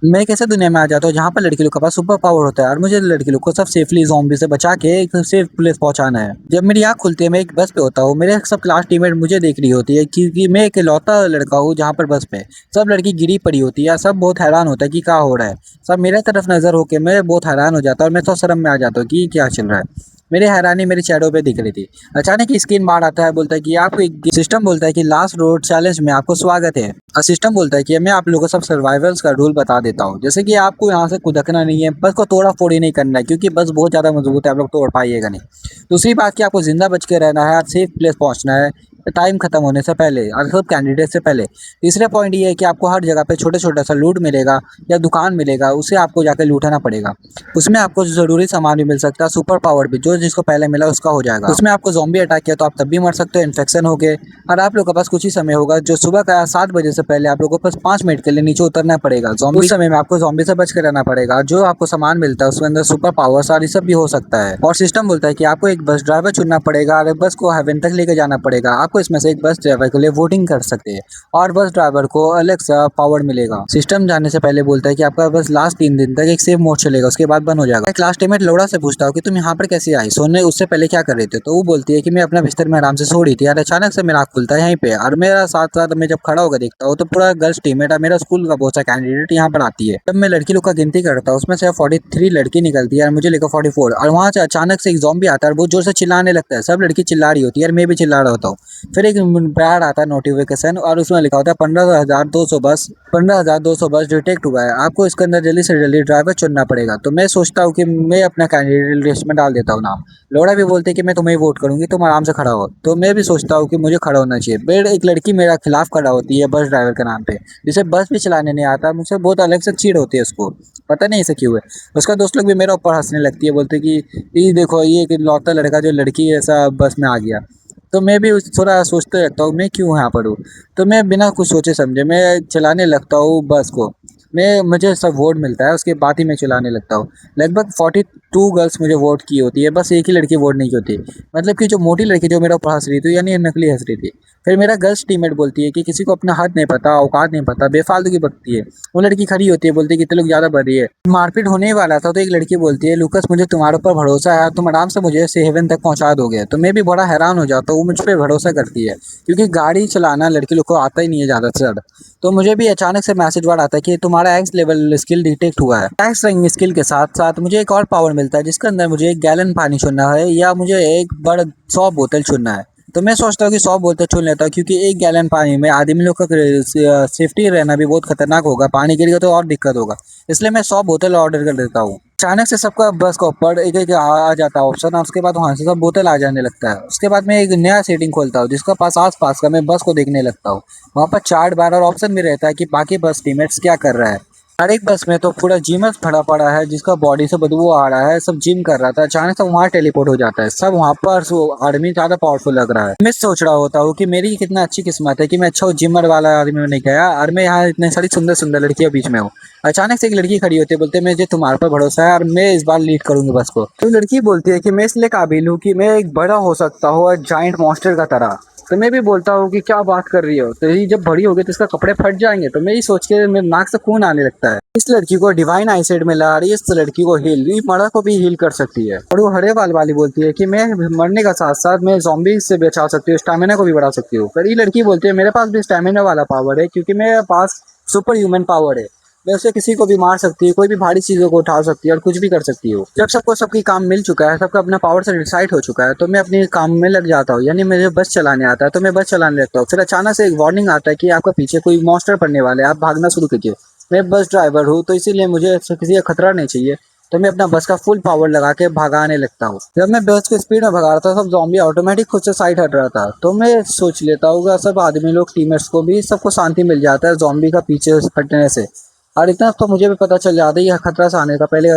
मैं एक ऐसे दुनिया में आ जाता हूँ जहाँ पर लड़की लोग के पास सुपर पावर होता है और मुझे लड़की लोग को सब सेफली ज़ॉम्बी से बचा के एक सेफ प्लेस पहुँचाना है। जब मेरी आँख खुलती है मैं एक बस पे होता हूँ, मेरे सब क्लास टीममेट मुझे देख रही होती है क्योंकि मैं एक इकलौता लड़का हूँ जहाँ पर बस पे सब लड़की गिरी पड़ी होती है। सब बहुत हैरान होता है कि क्या हो रहा है। सब मेरे तरफ नज़र होके मैं बहुत हैरान हो जाता हूँ और मैं तो शर्म में आ जाता हूँ कि क्या चल रहा है। मेरी हैरानी मेरी शैडो पे दिख रही थी। अचानक ही स्क्रीन बाहर आता है, बोलता है कि आपको एक सिस्टम बोलता है कि लास्ट रोड चैलेंज में आपको स्वागत है। सिस्टम बोलता है कि मैं आप लोगों को सब सर्वाइवल्स का रूल बता देता हूँ। जैसे कि आपको यहाँ से कुदकना नहीं है, बस को तोड़ा फोड़ी नहीं करना है क्योंकि बस बहुत ज़्यादा मजबूत है, आप लोग तोड़ पाइएगा नहीं। दूसरी बात कि आपको जिंदा बच के रहना है और सेफ प्लेस पहुँचना है टाइम खत्म होने से पहले और सब कैंडिडेट से पहले। तीसरा पॉइंट ये है कि आपको हर जगह पे छोटे छोटा सा लूट मिलेगा या दुकान मिलेगा, उसे आपको जाकर लूटना पड़ेगा। उसमें आपको ज़रूरी सामान भी मिल सकता है, सुपर पावर भी, जो जिसको पहले मिला उसका हो जाएगा। उसमें आपको ज़ॉम्बी अटैक किया तो आप तब भी मर सकते हो इन्फेक्शन हो गए। और आप लोग के पास कुछ ही समय होगा, जो सुबह का 7 बजे से पहले आप लोगों को बस 5 मिनट के लिए नीचे उतरना पड़ेगा। ज़ॉम्बी उस समय में आपको ज़ॉम्बी से बच के रहना पड़ेगा। जो आपको सामान मिलता है उसके अंदर सुपर पावर्स और ये सब भी हो सकता है। और सिस्टम बोलता है कि आपको एक बस ड्राइवर चुनना पड़ेगा और बस को हेवन तक लेके जाना पड़ेगा। आपको इसमें से एक बस ड्राइवर के लिए वोटिंग कर सकते हैं और बस ड्राइवर को अलग सा पावर मिलेगा। सिस्टम जाने से पहले बोलता है कि आपका बस लास्ट 3 दिन तक एक सेव मोड चलेगा, उसके बाद बंद हो जाएगा। एक लास्ट टीममेट लोड़ा से पूछता हूँ कि तुम यहाँ पर कैसे आई, सोने उससे पहले क्या कर रहे थे? तो वो बोलती है कि मैं अपना बिस्तर में आराम से सो रही थी और अचानक से मेरा आँख खुलता है यहीं पे और मेरा साथ साथ मैं जब खड़ा होकर देखता हूँ तो पूरा गर्ल्स टीममेट और मेरा स्कूल का बहुत सा कैंडिडेट यहाँ पर आती है। तब मैं लड़की लोग का गिनती करता हूँ, उसमें से 43 लड़की निकलती है और मुझे लेकर 44। और वहाँ से अचानक से एक ज़ॉम्बी आता है और बहुत जोर से चिल्लाने लगता है। सब लड़की चिल्ला रही होती है और मैं भी चिल्ला रहा होता हूँ। फिर एक बैड आता है नोटिफिकेशन और उसमें लिखा होता है 15,200 बस, 15,200 बस डिटेक्ट हुआ है, आपको इसके अंदर जल्दी से जल्दी ड्राइवर चुनना पड़ेगा। तो मैं सोचता हूँ कि मैं अपना कैंडिडेट लिस्ट में डाल देता हूँ नाम। लोड़ा भी बोलते हैं कि मैं तुम्हें वोट करूंगी, तुम आराम से खड़ा हो। तो मैं भी सोचता हूँ कि मुझे खड़ा होना चाहिए। फिर एक लड़की मेरा खिलाफ खड़ा होती है बस ड्राइवर के नाम पे, जिसे बस भी चलाने नहीं आता। मुझसे बहुत अलग से चीड़ होती है उसको, पता नहीं ऐसे क्यों है। उसका दोस्त लोग भी मेरे ऊपर हंसने लगती है, बोलते कि ये देखो ये एक लौता लड़का जो लड़की ऐसा बस में आ गया। तो मैं भी थोड़ा सोचते रहता हूँ मैं क्यों यहाँ पर हूँ। तो मैं बिना कुछ सोचे समझे मैं चलाने लगता हूँ बस को। मैं मुझे सब वोट मिलता है, उसके बाद ही मैं चलाने लगता हूँ। लगभग 42 गर्ल्स मुझे वोट की होती है, बस एक ही लड़की वोट नहीं की होती। मतलब कि जो मोटी लड़की जो मेरा ऊपर हंस रही थी, यानी नकली हंस रही थी। फिर मेरा गर्ल्स टीममेट बोलती है कि किसी को अपना हद नहीं पता, औकात नहीं पता, बेफालतू की बकती है। वो लड़की खड़ी होती है, बोलती है कि इतने लोग ज़्यादा बढ़ रही है। मारपीट होने ही वाला था तो एक लड़की बोलती है, लूकस मुझे तुम्हारे ऊपर भरोसा है, तुम आराम से मुझे से हेवन तक पहुंचा दोगे। तो मैं भी बड़ा हैरान हो जाता हूँ, वो मुझ पर भरोसा करती है क्योंकि गाड़ी चलाना लड़की लोग को आता ही नहीं है ज़्यादा से ज़्यादा। तो मुझे भी अचानक से मैसेज वर्ड आता है कि तुम्हारा एक्स लेवल स्किल डिटेक्ट हुआ है। एक्स रैंक स्किल के साथ साथ मुझे एक और पावर मिलता है जिसके अंदर मुझे 1 गैलन पानी चुनना है या मुझे एक बड़ 100 बोतल चुनना है। तो मैं सोचता हूँ कि 100 बोतल चुन लेता हूँ क्योंकि 1 गैलन पानी में आदमी लोग का सेफ्टी रहना भी बहुत खतरनाक होगा, पानी गिरेगा तो और दिक्कत होगा। इसलिए मैं 100 बोतल ऑर्डर कर देता हूँ। अचानक से सबका बस का ऊपर एक एक आ जाता है ऑप्शन और उसके बाद वहाँ से सब बोतल आ जाने लगता है। उसके बाद मैं एक नया सेटिंग खोलता हूँ जिसका पास आस पास का मैं बस को देखने लगता हूँ। वहाँ पर चार्ट बार और ऑप्शन भी रहता है कि बाकी बस टीममेट्स क्या कर रहा है। हर एक बस में तो पूरा जिमर्स खड़ा पड़ा है जिसका बॉडी से बदबू आ रहा है, सब जिम कर रहा था। अचानक से वहाँ टेलीपोर्ट हो जाता है, सब वहाँ पर आदमी ज़्यादा पावरफुल लग रहा है। मैं सोच रहा होता हूँ कि मेरी कितना अच्छी किस्मत है कि मैं अच्छा जिमर वाला आदमी में नहीं गया और मैं यहाँ इतने सारी सुंदर सुंदर लड़कियों बीच में हूँ। अचानक से एक लड़की खड़ी होती है, बोलते मुझे तुम्हारे पर भरोसा है और मैं इस बार लीड करूंगी बस को। तो लड़की बोलती है कि मैं इसलिए काबिल हूँ कि मैं एक बड़ा हो सकता हूँ जाइंट मॉन्स्टर का तरह। तो मैं भी बोलता हूँ कि क्या बात कर रही हो, तो ये जब बड़ी होगी तो इसका कपड़े फट जाएंगे। तो मैं ये सोच के मेरे नाक से खून आने लगता है। इस लड़की को डिवाइन आईसाइट मिला और इस लड़की को हील, ये मर्द को भी हील कर सकती है। और वो हरे बाल वाली बोलती है कि मैं मरने का साथ साथ मैं ज़ॉम्बी से बचा सकती हूँ, स्टैमिना को भी बढ़ा सकती हूँ। पर ये लड़की बोलती है मेरे पास भी स्टैमिना वाला पावर है क्योंकि मेरे पास सुपर ह्यूमन पावर है। वैसे किसी को भी मार सकती है, कोई भी भारी चीज़ों को उठा सकती है और कुछ भी कर सकती हो। जब सबको सबकी काम मिल चुका है, सबका अपना पावर से डिसाइड हो चुका है, तो मैं अपने काम में लग जाता हूँ। यानी मुझे बस चलाने आता है तो मैं बस चलाने लगता हूँ। फिर अचानक से एक वार्निंग आता है कि आपका पीछे कोई मॉन्स्टर पड़ने वाले है, आप भागना शुरू कीजिए। मैं बस ड्राइवर हूँ तो इसीलिए मुझे किसी का खतरा नहीं चाहिए। तो मैं अपना बस का फुल पावर लगा के भगाने लगता हूँ। जब मैं बस की स्पीड में भगा रहा था सब ज़ॉम्बी ऑटोमेटिक खुद से साइड हट रहा था। तो मैं सोच लेता हूँ कि सब आदमी लोग टीममेट्स को भी सबको शांति मिल जाता है ज़ॉम्बी का पीछे हटने से। और इतना तो मुझे भी पता चल जाता है ये खतरा से आने का पहले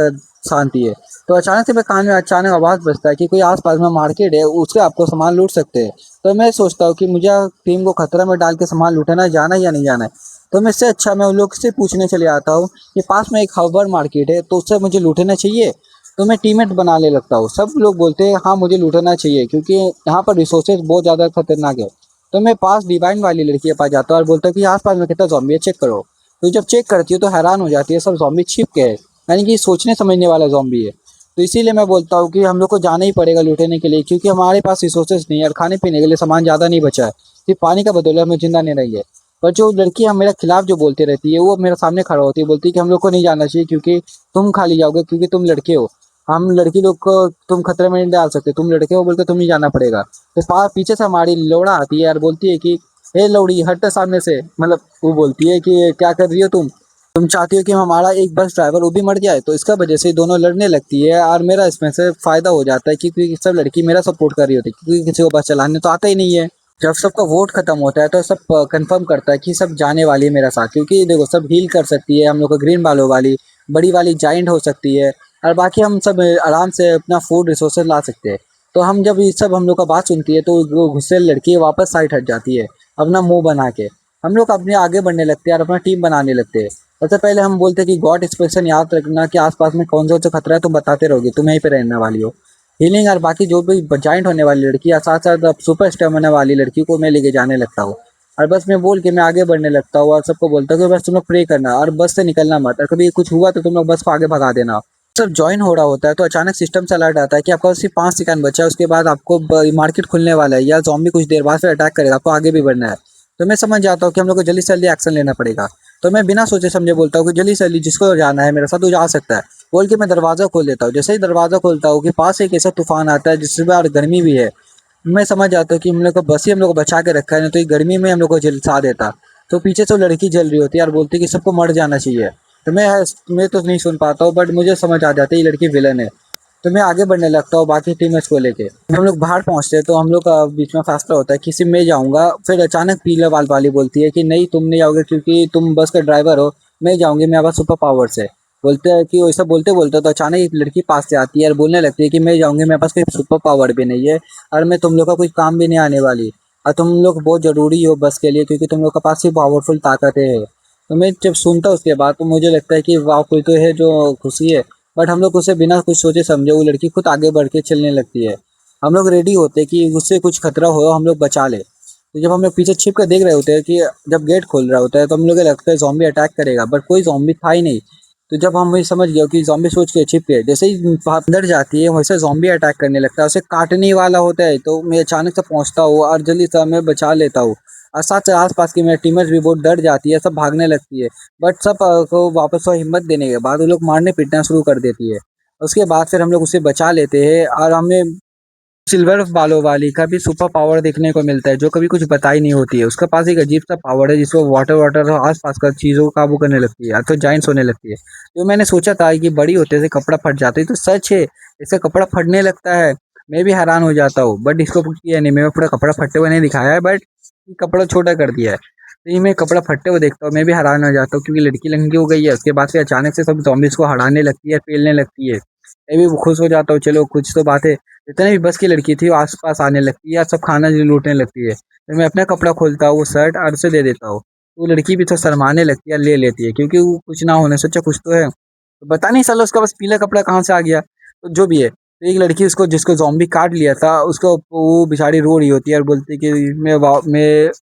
शांति है। तो अचानक से मेरे कान में अचानक आवाज़ बजता है कि कोई आसपास में मार्केट है, उससे आपको सामान लूट सकते हैं। तो मैं सोचता हूँ कि मुझे टीम को खतरा में डाल के सामान लूटना जाना है या नहीं जाना है। तो मैं इससे अच्छा मैं उन लोग से पूछने चले आता हूँ कि पास में एक हाइपर मार्केट है तो उससे मुझे लूटना चाहिए। तो मैं टीममेट बनाने लगता हूँ। सब लोग बोलते हैं हाँ मुझे लूटना चाहिए क्योंकि यहाँ पर रिसोर्सेज बहुत ज़्यादा खतरनाक है। तो मैं पास डिवाइन वाली लड़की के पास जाता हूँ और बोलता हूँ कि आस पास में कितना ज़ॉम्बी है चेक करो। तो जब चेक करती है तो हैरान हो जाती है, सब ज़ॉम्बी छिप के है, यानी कि सोचने समझने वाला ज़ॉम्बी है। तो इसीलिए मैं बोलता हूँ कि हम लोग को जाना ही पड़ेगा लूटने के लिए, क्योंकि हमारे पास रिसोर्सेज नहीं है और खाने-पीने के लिए सामान ज़्यादा नहीं बचा है। सिर्फ पानी का बदौलत हमें ज़िंदा नहीं रही है। पर जो लड़की मेरे खिलाफ जो बोलती रहती है, वो मेरे सामने खड़ा होती है, बोलती है कि हम लोग को नहीं जाना चाहिए क्योंकि तुम खाली जाओगे, क्योंकि तुम लड़के हो। हम लड़की लोग को तुम खतरे में नहीं डाल सकते, तुम लड़के हो बोल के तुम ही जाना पड़ेगा। तो पीछे से हमारी लौड़ा आती है और बोलती है कि हे लौड़ी हट सामने से, मतलब वो बोलती है कि क्या कर रही हो तुम चाहती हो कि हमारा एक बस ड्राइवर वो भी मर जाए। तो इसका वजह से दोनों लड़ने लगती है और मेरा इसमें से फायदा हो जाता है, क्योंकि सब लड़की मेरा सपोर्ट कर रही होती है, क्योंकि किसी को बस चलाने तो आता ही नहीं है। जब सबका वोट खत्म होता है तो सब कंफर्म करता है कि सब जाने वाली है मेरा साथ, क्योंकि देखो सब हील कर सकती है, हम लोग को ग्रीन बालों वाली बड़ी वाली जाइंट हो सकती है, और बाकी हम सब आराम से अपना फूड रिसोर्सेज ला सकते हैं। तो हम जब ये सब हम लोग का बात सुनती है तो वो गुस्से लड़की वापस साइड हट जाती है, अपना मुंह बना के। हम लोग अपने आगे बढ़ने लगते हैं और अपना टीम बनाने लगते हैं। सबसे पहले हम बोलते हैं कि गॉड स्पेशन याद रखना कि आसपास में कौन सा खतरा है तुम बताते रहोगे, तुम यहीं पे रहने वाली हो। हीलिंग और बाकी जो भी जॉइंट होने वाली लड़की या साथ साथ अब सुपर स्टेमिना वाली लड़की को मैं लेके जाने लगता हूँ। और बस मैं बोल के मैं आगे बढ़ने लगता हूँ और सबको बोलता हूँ कि बस तुम लोग प्रे करना और बस से निकलना मत, और कभी कुछ हुआ तो तुम लोग बस को आगे भगा देना। सब ज्वाइन हो रहा होता है तो अचानक सिस्टम से अलर्ट आता है कि आपका सिर्फ 5 सेकंड बचा है, उसके बाद आपको मार्केट खुलने वाला है या जॉम्बी कुछ देर बाद फिर अटैक करेगा, आपको आगे भी बढ़ना है। तो मैं समझ जाता हूँ कि हम लोग को जल्दी से जल्दी एक्शन लेना पड़ेगा। तो मैं बिना सोचे समझे बोलता हूँ कि जल्दी से जल्दी जिसको जाना है मेरे साथ वो जा सकता है, बोल के मैं दरवाज़ा खोल देता हूँ। जैसे ही दरवाज़ा खोलता हूँ कि पास से एक ऐसा तूफान आता है जिसमें बार गर्मी भी है। मैं समझ जाता हूँ कि हम लोग को बस ही हम लोग को बचा के रखा है, नहीं तो ये गर्मी में हम लोग को जलसा देता। तो पीछे से वो लड़की जल रही होती है और बोलती है कि सबको मर जाना चाहिए। तो मैं तो नहीं सुन पाता हूँ, बट मुझे समझ आ जाता है ये लड़की विलन है। तो मैं आगे बढ़ने लगता हूँ बाकी टीममेट्स को लेके। हम लोग बाहर पहुँचते हैं तो हम लोग का बीच में फैसला होता है कि सिर्फ मैं जाऊँगा। फिर अचानक पीले बाल वाली बोलती है कि नहीं तुम नहीं जाओगे क्योंकि तुम बस का ड्राइवर हो, मैं जाऊँगी, मेरे पास सुपर पावर्स है। बोलते हैं कि वैसा बोलते बोलते तो अचानक एक लड़की पास से आती है और बोलने लगती है कि मैं जाऊँगी, मेरे पास कोई सुपर पावर भी नहीं है और मैं तुम लोग का कोई काम भी नहीं आने वाली, और तुम लोग बहुत ज़रूरी हो बस के लिए क्योंकि तुम लोग के पास सिर्फ पावरफुल ताकतें है। तो मैं जब सुनता हूँ उसके बाद तो मुझे लगता है कि वाह कोई तो है जो खुशी है। बट हम लोग उसे बिना कुछ सोचे समझे वो लड़की खुद आगे बढ़ के चलने लगती है। हम लोग रेडी होते हैं कि उससे कुछ खतरा हो हम लोग बचा ले। तो जब हम लोग पीछे छिप कर देख रहे होते हैं कि जब गेट खोल रहा होता है तो हम लोग को लगता है ज़ॉम्बी अटैक करेगा, बट कोई ज़ॉम्बी था ही नहीं। तो जब हम ये समझ गए कि ज़ॉम्बी सोच के छिप के जैसे ही अंदर जाती है वैसे ज़ॉम्बी अटैक करने लगता है, उसे काटने वाला होता है। तो मैं अचानक से पहुँचता हूँ और जल्दी से मैं बचा लेता हूँ। और साथ से आस-पास की मेरी टीममेट्स भी बहुत डर जाती है, सब भागने लगती है। बट सब को वापस वो हिम्मत देने के बाद वो लोग मारने-पीटना शुरू कर देती है। उसके बाद फिर हम लोग उसे बचा लेते हैं और हमें सिल्वर बालों वाली का भी सुपर पावर देखने को मिलता है, जो कभी कुछ बताई नहीं होती है। उसके पास एक अजीब सा पावर है जिसको वाटर वाटर आस-पास का चीज़ों को काबू करने लगती है, तो जायंट्स होने लगती है। जो मैंने सोचा था कि बड़ी होते से कपड़ा फट जाता है, तो सच है, इसका कपड़ा फटने लगता है। मैं भी हैरान हो जाता हूँ, बट इसको किया नहीं, मैं पूरा कपड़ा फटते हुए नहीं दिखाया है, बट कपड़ा छोटा कर दिया है। तो ये मैं कपड़ा फटते हुए देखता हूँ, मैं भी हैरान हो जाता हूँ क्योंकि लड़की लंगी हो गई है। उसके बाद फिर अचानक से सब ज़ॉम्बीज़ को हड़ाने लगती है, पेलने लगती है। मैं भी खुश हो जाता हूँ, चलो कुछ तो बात है। जितने भी बस की लड़की थी वो आस-पास आने लगती है और सब खाना लूटने लगती है। फिर मैं अपना कपड़ा खोलता हूँ, वो शर्ट और उसे दे देता हूँ। वो लड़की भी तो शर्माने लगती है और ले लेती है क्योंकि वो कुछ ना होने सोचा कुछ तो है। तो पता नहीं साला उसका बस पीला कपड़ा कहाँ से आ गया, तो जो भी है। तो एक लड़की उसको जिसको ज़ॉम्बी काट लिया था उसको वो बेचारी रो रही होती है और बोलती है कि मैं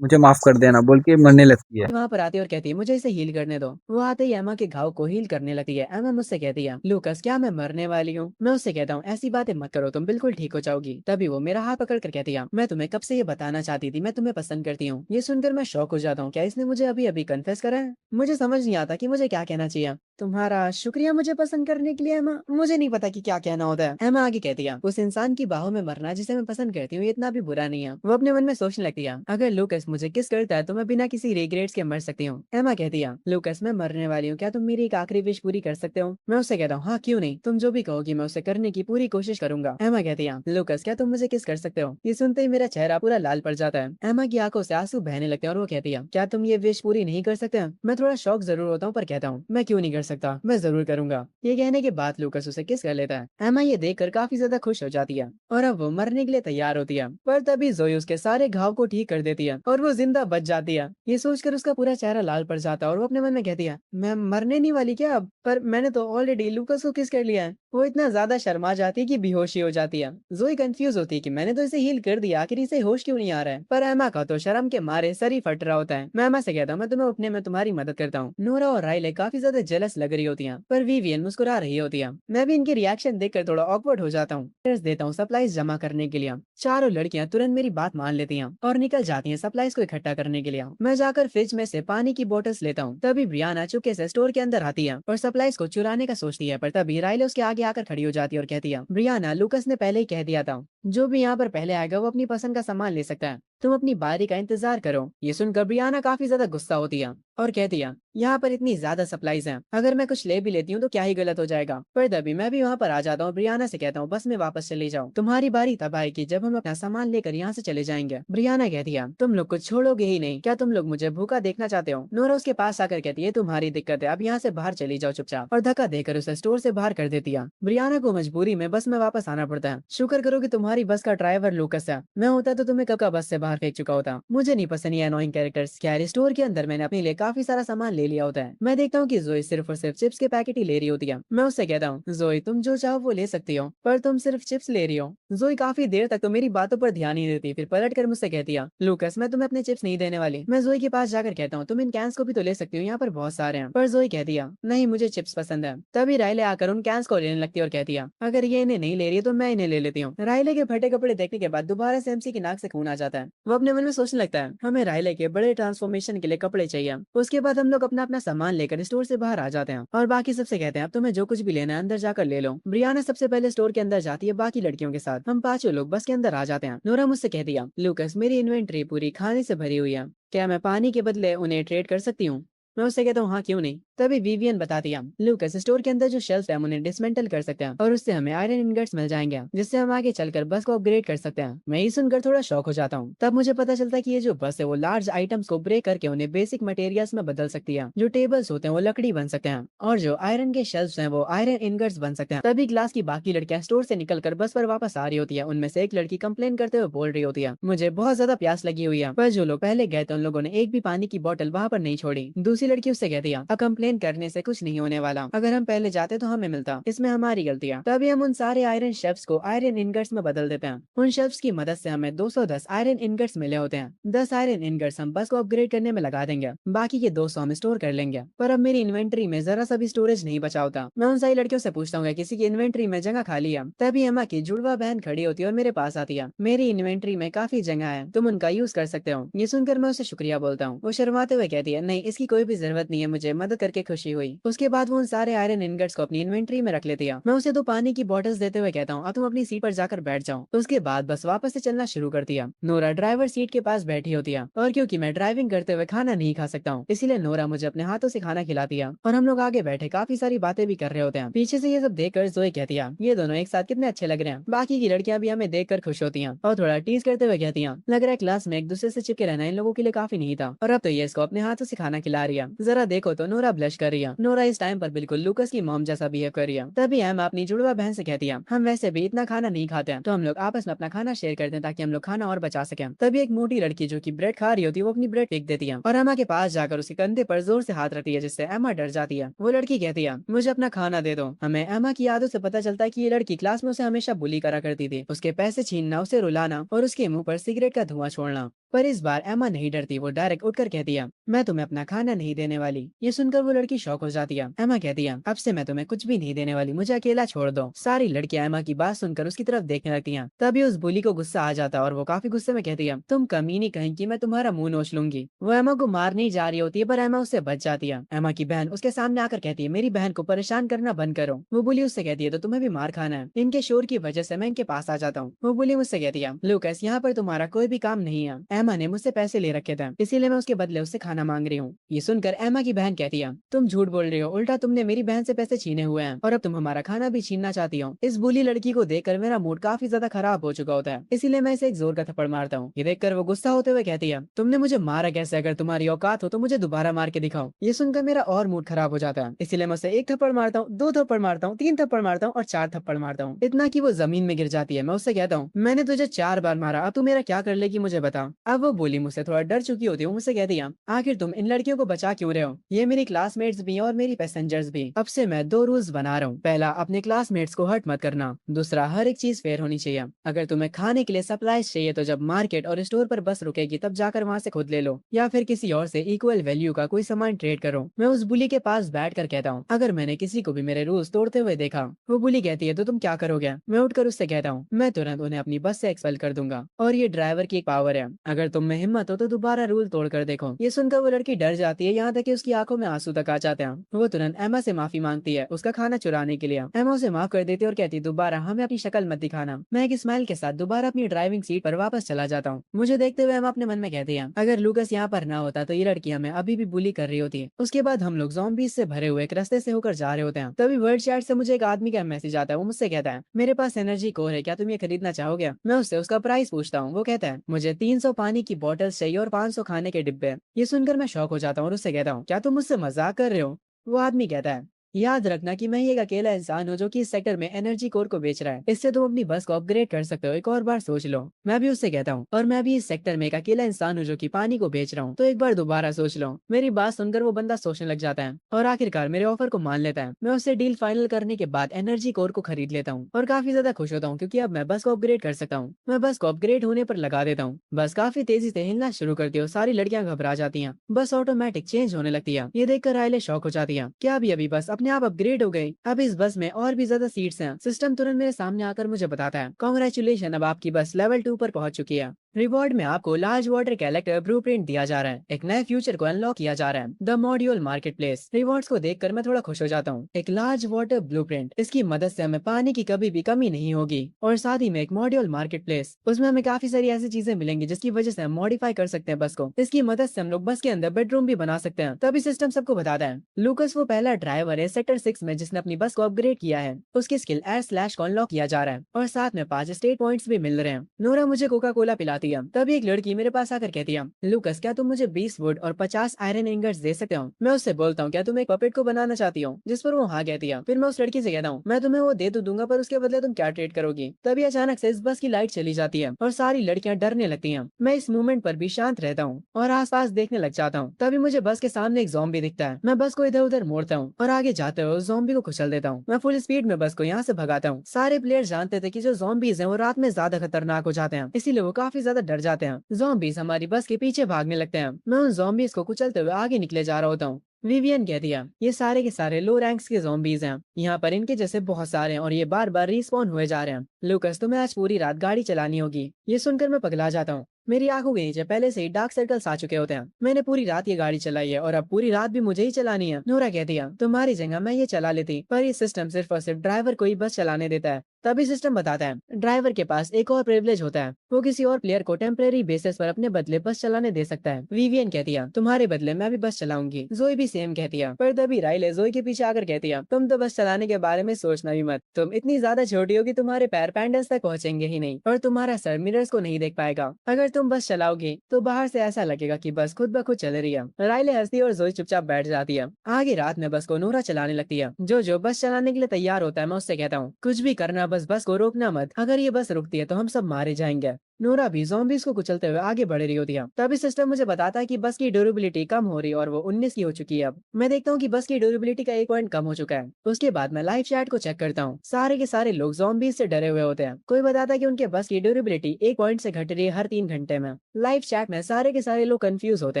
मुझे माफ़ कर देना बोल के मरने लगती है। वहाँ पर आती है और कहती है मुझे इसे हील करने दो। वो आते ही एमा के घाव को हील करने लगती है। एमा मुझसे कहती है लूकस क्या मैं मरने वाली हूँ? मैं उससे कहता हूँ ऐसी बातें मत करो, तुम बिल्कुल ठीक हो जाओगी। तभी वो मेरा हाथ पकड़ कर कहती है मैं तुम्हें कब से ये बताना चाहती थी, मैं तुम्हें पसंद करती हूँ। ये सुनकर मैं शौक हो जाता हूँ, क्या इसने मुझे अभी अभी कन्फेस करा है? मुझे समझ नहीं आता कि मुझे क्या कहना चाहिए। तुम्हारा शुक्रिया मुझे पसंद करने के लिए एमा। मुझे नहीं पता कि क्या कहना होता है। एमा आगे कहती है उस इंसान की बाहों में मरना जिसे मैं पसंद करती हूँ ये इतना भी बुरा नहीं है। वो अपने मन में सोचने लगती है अगर लूकस मुझे किस करता है तो मैं बिना किसी रिग्रेट्स के मर सकती हूँ। एमा कहती है लूकस मैं मरने वाली हूँ, क्या तुम मेरी एक आखिरी विश पूरी कर सकते हो? मैं उससे कहता हूँ हाँ क्यों नहीं, तुम जो भी कहोगी मैं उसे करने की पूरी कोशिश करूंगा। एमा कहती है लूकस क्या तुम मुझे किस कर सकते हो? ये सुनते ही मेरा चेहरा पूरा लाल पड़ जाता है। एमा की आंखों से आंसू बहने लगते हैं और वो कहती है क्या तुम ये विश पूरी नहीं कर सकते? मैं थोड़ा शौक जरूर होता हूँ पर कहता हूँ मैं क्यों नहीं कर सकता, मैं जरूर करूंगा। ये कहने के बाद लूकस उसे किस कर लेता है। एमा ये देखकर काफी ज्यादा खुश हो जाती है और अब वो मरने के लिए तैयार होती है। पर तभी जोई उसके सारे घाव को ठीक कर देती है और वो जिंदा बच जाती है। ये सोचकर उसका पूरा चेहरा लाल पड़ जाता है और वो अपने मन में कहती है मैं मरने नहीं वाली क्या? पर मैंने तो ऑलरेडी लूकस को किस कर लिया है। वो इतना ज्यादा शर्मा जाती है कि बेहोशी हो जाती है। जोई कंफ्यूज होती है कि मैंने तो इसे हील कर दिया, आखिर इसे होश क्यों नहीं आ रहा है। पर एमा का तो शर्म के मारे सर ही फट रहा होता है। मैं एमा से कहता हूँ मैं तुम्हें उठने में तुम्हारी मदद करता हूँ। नोरा और राइले काफी ज्यादा जेलस लग रही होती हैं, पर विवियन मुस्कुरा रही होती है। मैं भी इनके रिएक्शन देखकर थोड़ा ऑकवर्ड हो जाता हूँ। देता हूँ सप्लाईज जमा करने के लिए। चारों लड़कियां तुरंत मेरी बात मान लेती हैं और निकल जाती हैं सप्लाईज को इकट्ठा करने के लिए। मैं जाकर फ्रिज में से पानी की बोतल्स लेता हूँ। तभी ब्रियाना चुपके से स्टोर के अंदर आती है और सप्लाईज को चुराने का सोचती है, पर तभी राइले उसके आगे आकर खड़ी हो जाती है और कहती है, ब्रियाना, लूकस ने पहले ही कह दिया था, जो भी यहाँ पर पहले आएगा वो अपनी पसंद का सामान ले सकता है। तुम अपनी बारी का इंतजार करो। ये सुनकर ब्रियाना काफी ज्यादा गुस्सा होती है और कहती है, यहाँ पर इतनी ज्यादा सप्लाईज हैं, अगर मैं कुछ ले भी लेती हूँ तो क्या ही गलत हो जाएगा। पर तभी मैं भी वहाँ पर आ जाता हूँ। ब्रियाना से कहता हूँ, बस में वापस चले जाओ, तुम्हारी बारी तब आएगी जब हम अपना सामान लेकर यहाँ से चले जाएंगे। ब्रियाना कहती है, तुम लोग कुछ छोड़ोगे ही नहीं क्या? तुम लोग मुझे भूखा देखना चाहते हो? नोरा उसके पास आकर कहती है, तुम्हारी दिक्कत है, अब यहाँ से बाहर चली जाओ चुपचाप, और धक्का देकर उसे स्टोर से बाहर कर देती है। ब्रियाना को मजबूरी में बस में वापस आना पड़ता है। शुक्र करो कि तुम्हारी बस का ड्राइवर लूकस है, मैं होता तो तुम्हें कब का बस से बाहर फेंक चुका होता। मुझे नहीं पसंद ये अनोइंग कैरेक्टर्स। क्या स्टोर के अंदर मैंने अपने लिए काफी सारा सामान ले लिया होता है। मैं देखता हूँ कि जोई सिर्फ और सिर्फ चिप्स के पैकेट ही ले रही होती है। मैं उससे कहता हूँ, जोई, तुम जो चाहो वो ले सकती हो, पर तुम सिर्फ चिप्स ले रही हो। जोई काफी देर तक तो मेरी बातों पर ध्यान नहीं देती, फिर पलट कर मुझसे कहती है, लूकस, मैं तुम्हें अपने चिप्स नहीं देने वाली। मैं जोई के पास जाकर कहता हूँ, तुम इन कैंस को भी तो ले सकती हो, यहाँ पर बहुत सारे हैं। पर जोई कहती है, नहीं, मुझे चिप्स पसंद है। तभी राइले आकर उन कैंस को लेने लगती है और कहती है, अगर ये इन्हें नहीं ले रही है तो मैं इन्हें ले लेती हूँ। राइले के फटे कपड़े देखने के बाद दोबारा से एमसी की नाक से खून आ जाता है। वो अपने मन में सोचने लगता है, हमें राइले के बड़े ट्रांसफॉर्मेशन के लिए कपड़े चाहिए। उसके बाद हम लोग अपना अपना सामान लेकर स्टोर से बाहर आ जाते हैं और बाकी सबसे कहते हैं, अब तुम्हें जो कुछ भी लेना है अंदर जाकर ले लो। ब्रियाना सबसे पहले स्टोर के अंदर जाती है बाकी लड़कियों के साथ। हम पांचों लोग बस के अंदर आ जाते हैं। नोरा मुझसे कहती है, लूकस, मेरी इन्वेंट्री पूरी खाने से भरी हुई है, क्या मैं पानी के बदले उन्हें ट्रेड कर सकती हूँ? मैं उससे कहता हूँ, हाँ, क्यों नहीं। तभी विवियन बताती है, लूकस, स्टोर के अंदर जो शेल्फ है हम उन्हें डिसमेंटल कर सकते हैं और उससे हमें आयरन इनगट्स मिल जाएंगे, जिससे हम आगे चलकर बस को अपग्रेड कर सकते हैं। मैं ये सुनकर थोड़ा शॉक हो जाता हूँ। तब मुझे पता चलता है कि ये जो बस है वो लार्ज आइटम्स को ब्रेक करके उन्हें बेसिक मटेरियल्स में बदल सकती है। जो टेबल्स होते हैं वो लकड़ी बन सकते हैं और जो आयरन के शेल्फ हैं वो आयरन इनगट्स बन सकते हैं। तभी क्लास की बाकी लड़कियां स्टोर से निकलकर बस पर वापस आ रही होती है। उनमें से एक लड़की कंप्लेन करते हुए बोल रही होती है, मुझे बहुत ज्यादा प्यास लगी हुई है, पर जो लोग पहले गए थे उन लोगों ने एक भी पानी की बोतल वहाँ पर नहीं छोड़ी। दूसरी लड़की उससे कहती है, अब कंप्लेन करने से कुछ नहीं होने वाला, अगर हम पहले जाते तो हमें मिलता, इसमें हमारी गलतियां। तभी हम उन सारे आयरन शेल्फ्स को आयरन इनगट्स में बदल देते हैं। उन शेल्फ्स की मदद से हमें 210 आयरन इनगट्स मिले होते हैं। 10 आयरन इनगट्स हम बस को अपग्रेड करने में लगा देंगे, बाकी के 200 हम स्टोर कर लेंगे। पर अब मेरी इन्वेंट्री में जरा सा भी स्टोरेज नहीं बचा होता। मैं उन सारी लड़कियों से पूछता हूँ किसी की इन्वेंट्री में जगह खाली है। तभी अम्मा की जुड़वा बहन खड़ी होती है और मेरे पास आती है, मेरी इन्वेंट्री में काफी जगह है, तुम उनका यूज कर सकते हो। ये सुनकर मैं उसे शुक्रिया बोलता हूँ। वो शर्माते हुए कहती है, नहीं, इसकी कोई भी जरूरत नहीं है, मुझे मदद करके खुशी हुई। उसके बाद वो उन सारे आयरन इनगट्स को अपनी इन्वेंट्री में रख लेती है। मैं उसे 2 पानी की बोतल्स देते हुए कहता हूँ, अब तुम अपनी सीट पर जाकर बैठ जाओ। उसके बाद बस वापस से चलना शुरू करती है। नोरा ड्राइवर सीट के पास बैठी होती है और क्योंकि मैं ड्राइविंग करते हुए खाना नहीं खा सकता हूँ, इसीलिए नोरा मुझे अपने हाथों से खाना खिलाती है और हम लोग आगे बैठे काफी सारी बातें भी कर रहे होते हैं। पीछे से ये सब देखकर जोई कहती है, ये दोनों एक साथ कितने अच्छे लग रहे हैं। बाकी की लड़कियां भी हमें देखकर खुश होती हैं और थोड़ा टीज करते हुए कहती हैं, लग रहा है क्लास में एक दूसरे से चिपके रहना इन लोगों के लिए काफी नहीं था और अब तो ये इसको अपने हाथों से खाना खिला रही है। जरा देखो तो नोरा ब्लश कर रही है। नोरा इस टाइम पर बिल्कुल लूकस की मॉम जैसा बिहेव कर रही है। तभी हम अपनी जुड़वा बहन से कहती है, हम वैसे भी इतना खाना नहीं खाते हैं, तो हम लोग आपस में अपना खाना शेयर करते हैं ताकि हम लोग खाना और बचा सकें। तभी एक मोटी लड़की जो कि ब्रेड खा रही होती है वो अपनी ब्रेड फेंक देती है और एमा के पास जाकर उसके कंधे पर जोर से हाथ रखती है, जिससे एमा डर जाती है। वो लड़की कहती है, मुझे अपना खाना दे दो। हमें एमा की आदत से पता चलता है कि ये लड़की क्लास में उसे हमेशा बुली करा करती थी, उसके पैसे छीनना, उसे रुलाना और उसके मुंह पर सिगरेट का धुआं छोड़ना। पर इस बार एमा नहीं डरती, वो डायरेक्ट उठकर कहती है, मैं तुम्हें अपना खाना नहीं देने वाली। ये सुनकर वो लड़की शॉक हो जाती है। एमा कहती है, अब से मैं तुम्हें कुछ भी नहीं देने वाली, मुझे अकेला छोड़ दो। सारी लड़कियां एमा की बात सुनकर उसकी तरफ देखने लगती हैं। तभी उस बुली को गुस्सा आ जाता है और वो काफी गुस्से में कहती है, तुम कमीनी कहीं की, मैं तुम्हारा मुंह नोच लूंगी। वो एमा को मारने ही जा रही होती है पर एमा उससे बच जाती है। एमा की बहन उसके सामने आकर कहती है, मेरी बहन को परेशान करना बंद करो। वो बुली उससे कहती है, तो तुम्हें भी मार खाना है, इनके शोर की वजह से मैं इनके पास आ जाता हूँ। वो बुली मुझसे कहती है, लूकस, यहाँ पर तुम्हारा कोई भी काम नहीं है, एमा ने मुझसे पैसे ले रखे थे, इसीलिए मैं उसके बदले उससे खाना मांग रही हूँ। ये सुनकर एमा की बहन कहती है, तुम झूठ बोल रही हो, उल्टा तुमने मेरी बहन से पैसे छीने हुए हैं और अब तुम हमारा खाना भी छीनना चाहती हो। इस बुली लड़की को देखकर मेरा मूड काफी ज्यादा खराब हो चुका होता है, इसीलिए मैं इसे एक जोर का थप्पड़ मारता हूँ। ये देखकर वो गुस्सा होते हुए कहती है, तुमने मुझे मारा कैसे? अगर तुम्हारी औकात हो तो मुझे दोबारा मार के दिखाओ। ये सुनकर मेरा और मूड खराब हो जाता है, इसीलिए मैं उसे 1 थप्पड़ मारता हूँ, 2 थप्पड़ मारता हूँ, 3 थप्पड़ मारता हूँ और 4 थप्पड़ मारता हूँ, इतना कि वो जमीन में गिर जाती है। मैं उससे कहता हूँ, मैंने तुझे 4 बार मारा, अब तू मेरा क्या कर लेगी मुझे बता। अब वो बोली मुझसे थोड़ा डर चुकी होती है, वो मुझसे कहती है, आखिर तुम इन लड़कियों को बचा क्यों रहे हो? ये मेरी क्लासमेट्स भी हैं और मेरी पैसेंजर्स भी। अब से मैं 2 रूल्स बना रहा हूँ। पहला, अपने क्लासमेट्स को हर्ट मत करना। दूसरा, हर एक चीज फेयर होनी चाहिए। अगर तुम्हें खाने के लिए सप्लाईज चाहिए तो जब मार्केट और स्टोर पर बस रुकेगी तब जाकर वहाँ से खुद ले लो, या फिर किसी और से इक्वल वैल्यू का कोई सामान ट्रेड करो। मैं उस बुली के पास बैठ कर कहता हूँ, अगर मैंने किसी को भी मेरे रूल्स तोड़ते हुए देखा। वो बुली कहती है, तो तुम क्या करोगे? मैं उठकर उससे कहता हूँ, मैं तुरंत उन्हें अपनी बस से एक्सपेल कर दूंगा। और ये ड्राइवर की एक पावर है, अगर तुम में हिम्मत हो तो दोबारा रूल तोड़ कर देखो। ये सुनकर वो लड़की डर जाती है, यहाँ तक कि उसकी आंखों में आंसू तक आ जाते हैं। वो तुरंत एमा से माफी मांगती है उसका खाना चुराने के लिए। एमा उसे माफ कर देती है और कहती, दोबारा हमें अपनी शक्ल मत दिखाना। मैं एक स्माइल के साथ दोबारा अपनी ड्राइविंग सीट पर वापस चला जाता हूँ। मुझे देखते हुए एमा अपने मन में कहती है, अगर लूकस यहाँ पर ना होता तो ये लड़की हमें अभी भी बुली कर रही होती। उसके बाद हम लोग ज़ॉम्बीज़ से भरे हुए एक रास्ते से होकर जा रहे होते हैं। तभी वर्ल्ड चैट से मुझे एक आदमी का मैसेज आता है। वो मुझसे कहता है, मेरे पास एनर्जी कोर है, क्या तुम ये खरीदना चाहोगे? मैं उससे उसका प्राइस पूछता हूँ। वो कहता है, मुझे 300 पानी की बोतल्स चाहिए और 500 खाने के डिब्बे। ये सुनकर मैं शॉक हो जाता हूँ और उससे कहता हूँ, क्या तुम मुझसे मजाक कर रहे हो? वो आदमी कहता है, याद रखना कि मैं ही एक अकेला इंसान हूँ जो कि इस सेक्टर में एनर्जी कोर को बेच रहा है। इससे तुम अपनी बस को अपग्रेड कर सकते हो, एक और बार सोच लो। मैं भी उससे कहता हूँ, और मैं भी इस सेक्टर में एक अकेला इंसान हूँ जो कि पानी को बेच रहा हूँ, तो एक बार दोबारा सोच लो। मेरी बात सुनकर वो बंदा सोचने लग जाता है और आखिरकार मेरे ऑफर को मान लेता है। मैं उससे डील फाइनल करने के बाद एनर्जी कोर को खरीद लेता हूँ और काफी ज्यादा खुश होता हूँ क्योंकि अब मैं बस को अपग्रेड कर सकता हूँ। मैं बस को अपग्रेड होने पर लगा देता हूँ। बस काफी तेजी से हिलना शुरू करती है और सारी लड़कियां घबरा जाती हैं। बस ऑटोमेटिक चेंज होने लगती है। ये देखकर रायले शॉक हो जाती है, क्या अभी बस अपने आप अपग्रेड हो गई? अब इस बस में और भी ज्यादा सीट्स हैं। सिस्टम तुरंत मेरे सामने आकर मुझे बताता है, कांग्रेचुलेशन, अब आपकी बस लेवल 2 पर पहुंच चुकी है। रिवॉर्ड में आपको लार्ज वाटर कैरेक्टर ब्लूप्रिंट दिया जा रहा है। एक नए फ्यूचर को अनलॉक किया जा रहा है, the module market place. Rewards को देखकर मैं थोड़ा खुश हो जाता हूँ। एक लार्ज वाटर ब्लूप्रिंट, इसकी मदद से हमें पानी की कभी भी कमी नहीं होगी। और साथ ही में एक मॉड्यूल मार्केट प्लेस, उसमें हमें काफी सारी ऐसी चीजें मिलेंगी जिसकी वजह से हम मॉडिफाई कर सकते हैं बस को। इसकी मदद से हम लोग बस के अंदर बेडरूम भी बना सकते हैं। तभी सिस्टम सबको बताता है, लूकस वो पहला ड्राइवर है सेक्टर 6 में जिसने अपनी बस को अपग्रेड किया है। उसकी स्किल एयर स्लैश को अनलॉक किया जा रहा है और साथ में 5 स्टेट पॉइंट्स भी मिल रहे हैं। नोरा मुझे कोका कोला पिलाती है। तभी एक लड़की मेरे पास आकर कहती है, लूकस क्या तुम मुझे 20 वुड और 50 आयरन इंगट्स दे सकते हो? मैं उससे बोलता हूँ, क्या तुम एक पपेट को बनाना चाहती हो? जिस पर वो हाँ कहती है। फिर मैं उस लड़की से कहता हूँ, मैं तुम्हें वो दे तो दूंगा पर उसके बदले तुम क्या ट्रेड करोगी? तभी अचानक से इस बस की लाइट चली जाती है और सारी लड़कियां डरने लगती हैं। मैं इस मूवमेंट पर भी शांत रहता हूँ और आसपास देखने लग जाता हूँ। तभी मुझे बस के सामने एक ज़ॉम्बी दिखता है। मैं बस को इधर उधर मोड़ता हूँ और आगे जाते हुए उस ज़ॉम्बी को कुचल देता हूँ। मैं फुल स्पीड में बस को यहाँ से भगाता हूँ। सारे प्लेयर जानते थे कि जो ज़ॉम्बीज हैं वो रात में ज्यादा खतरनाक हो जाते हैं, इसीलिए वो काफी ज्यादा डर जाते हैं। ज़ॉम्बीज हमारी बस के पीछे भागने लगते हैं। मैं उन ज़ॉम्बीज को कुचलते हुए आगे निकले जा रहा होता हूँ। विवियन कहती है, ये सारे के सारे लो रैंक्स के ज़ॉम्बीज हैं। यहाँ पर इनके जैसे बहुत सारे हैं और ये बार बार रिस्पॉन हुए जा रहे हैं। लूकस, तुम्हें आज पूरी रात गाड़ी चलानी होगी। ये सुनकर मैं पगला जाता हूँ। मेरी आंखों के नीचे पहले से ही डार्क सर्कल्स आ चुके होते हैं। मैंने पूरी रात ये गाड़ी चलाई है और अब पूरी रात भी मुझे ही चलानी है। नोरा कहती है, तुम्हारी जगह मैं ये चला लेती, पर ये सिस्टम सिर्फ और सिर्फ ड्राइवर को ही बस चलाने देता है। तभी सिस्टम बताता है, ड्राइवर के पास एक और प्रिविलेज होता है, वो किसी और प्लेयर को टेम्परेरी बेसिस पर अपने बदले बस चलाने दे सकता है। विवियन कहती है, तुम्हारे बदले मैं भी बस चलाऊंगी। जोई भी सेम कहती है, पर तभी राइले जोई के पीछे आकर कहती है, तुम तो बस चलाने के बारे में सोचना भी मत। तुम इतनी ज्यादा छोटी हो कि तुम्हारे पैर पैंडल्स तक पहुंचेंगे ही नहीं और तुम्हारा सर मिरर्स को नहीं देख पाएगा। अगर तुम बस चलाओगे तो बाहर से ऐसा लगेगा कि बस खुद ब खुद चल रही है। राइले हंसती है और जोई चुपचाप बैठ जाती है। आगे रात में बस को नोरा चलाने लगती है। जो बस चलाने के लिए तैयार होता है, मैं उससे कहता हूँ, कुछ भी करना, बस बस को रोकना मत। अगर ये बस रुकती है तो हम सब मारे जाएंगे। नोरा भी ज़ॉम्बीज़ को कुचलते हुए आगे बढ़ रही होती है। तभी सिस्टम मुझे बताता है कि बस की ड्यूरेबिलिटी कम हो रही है और वो 19 की हो चुकी है। अब मैं देखता हूँ कि बस की ड्यूरेबिलिटी का 1 पॉइंट कम हो चुका है। उसके बाद मैं लाइव चैट को चेक करता हूँ। सारे के सारे लोग ज़ॉम्बीज़ से डरे हुए होते हैं। कोई बताता है कि उनके बस की ड्यूरेबिलिटी 1 पॉइंट से घट रही है हर 3 घंटे में। लाइव चैट में सारे के सारे लोग कंफ्यूज होते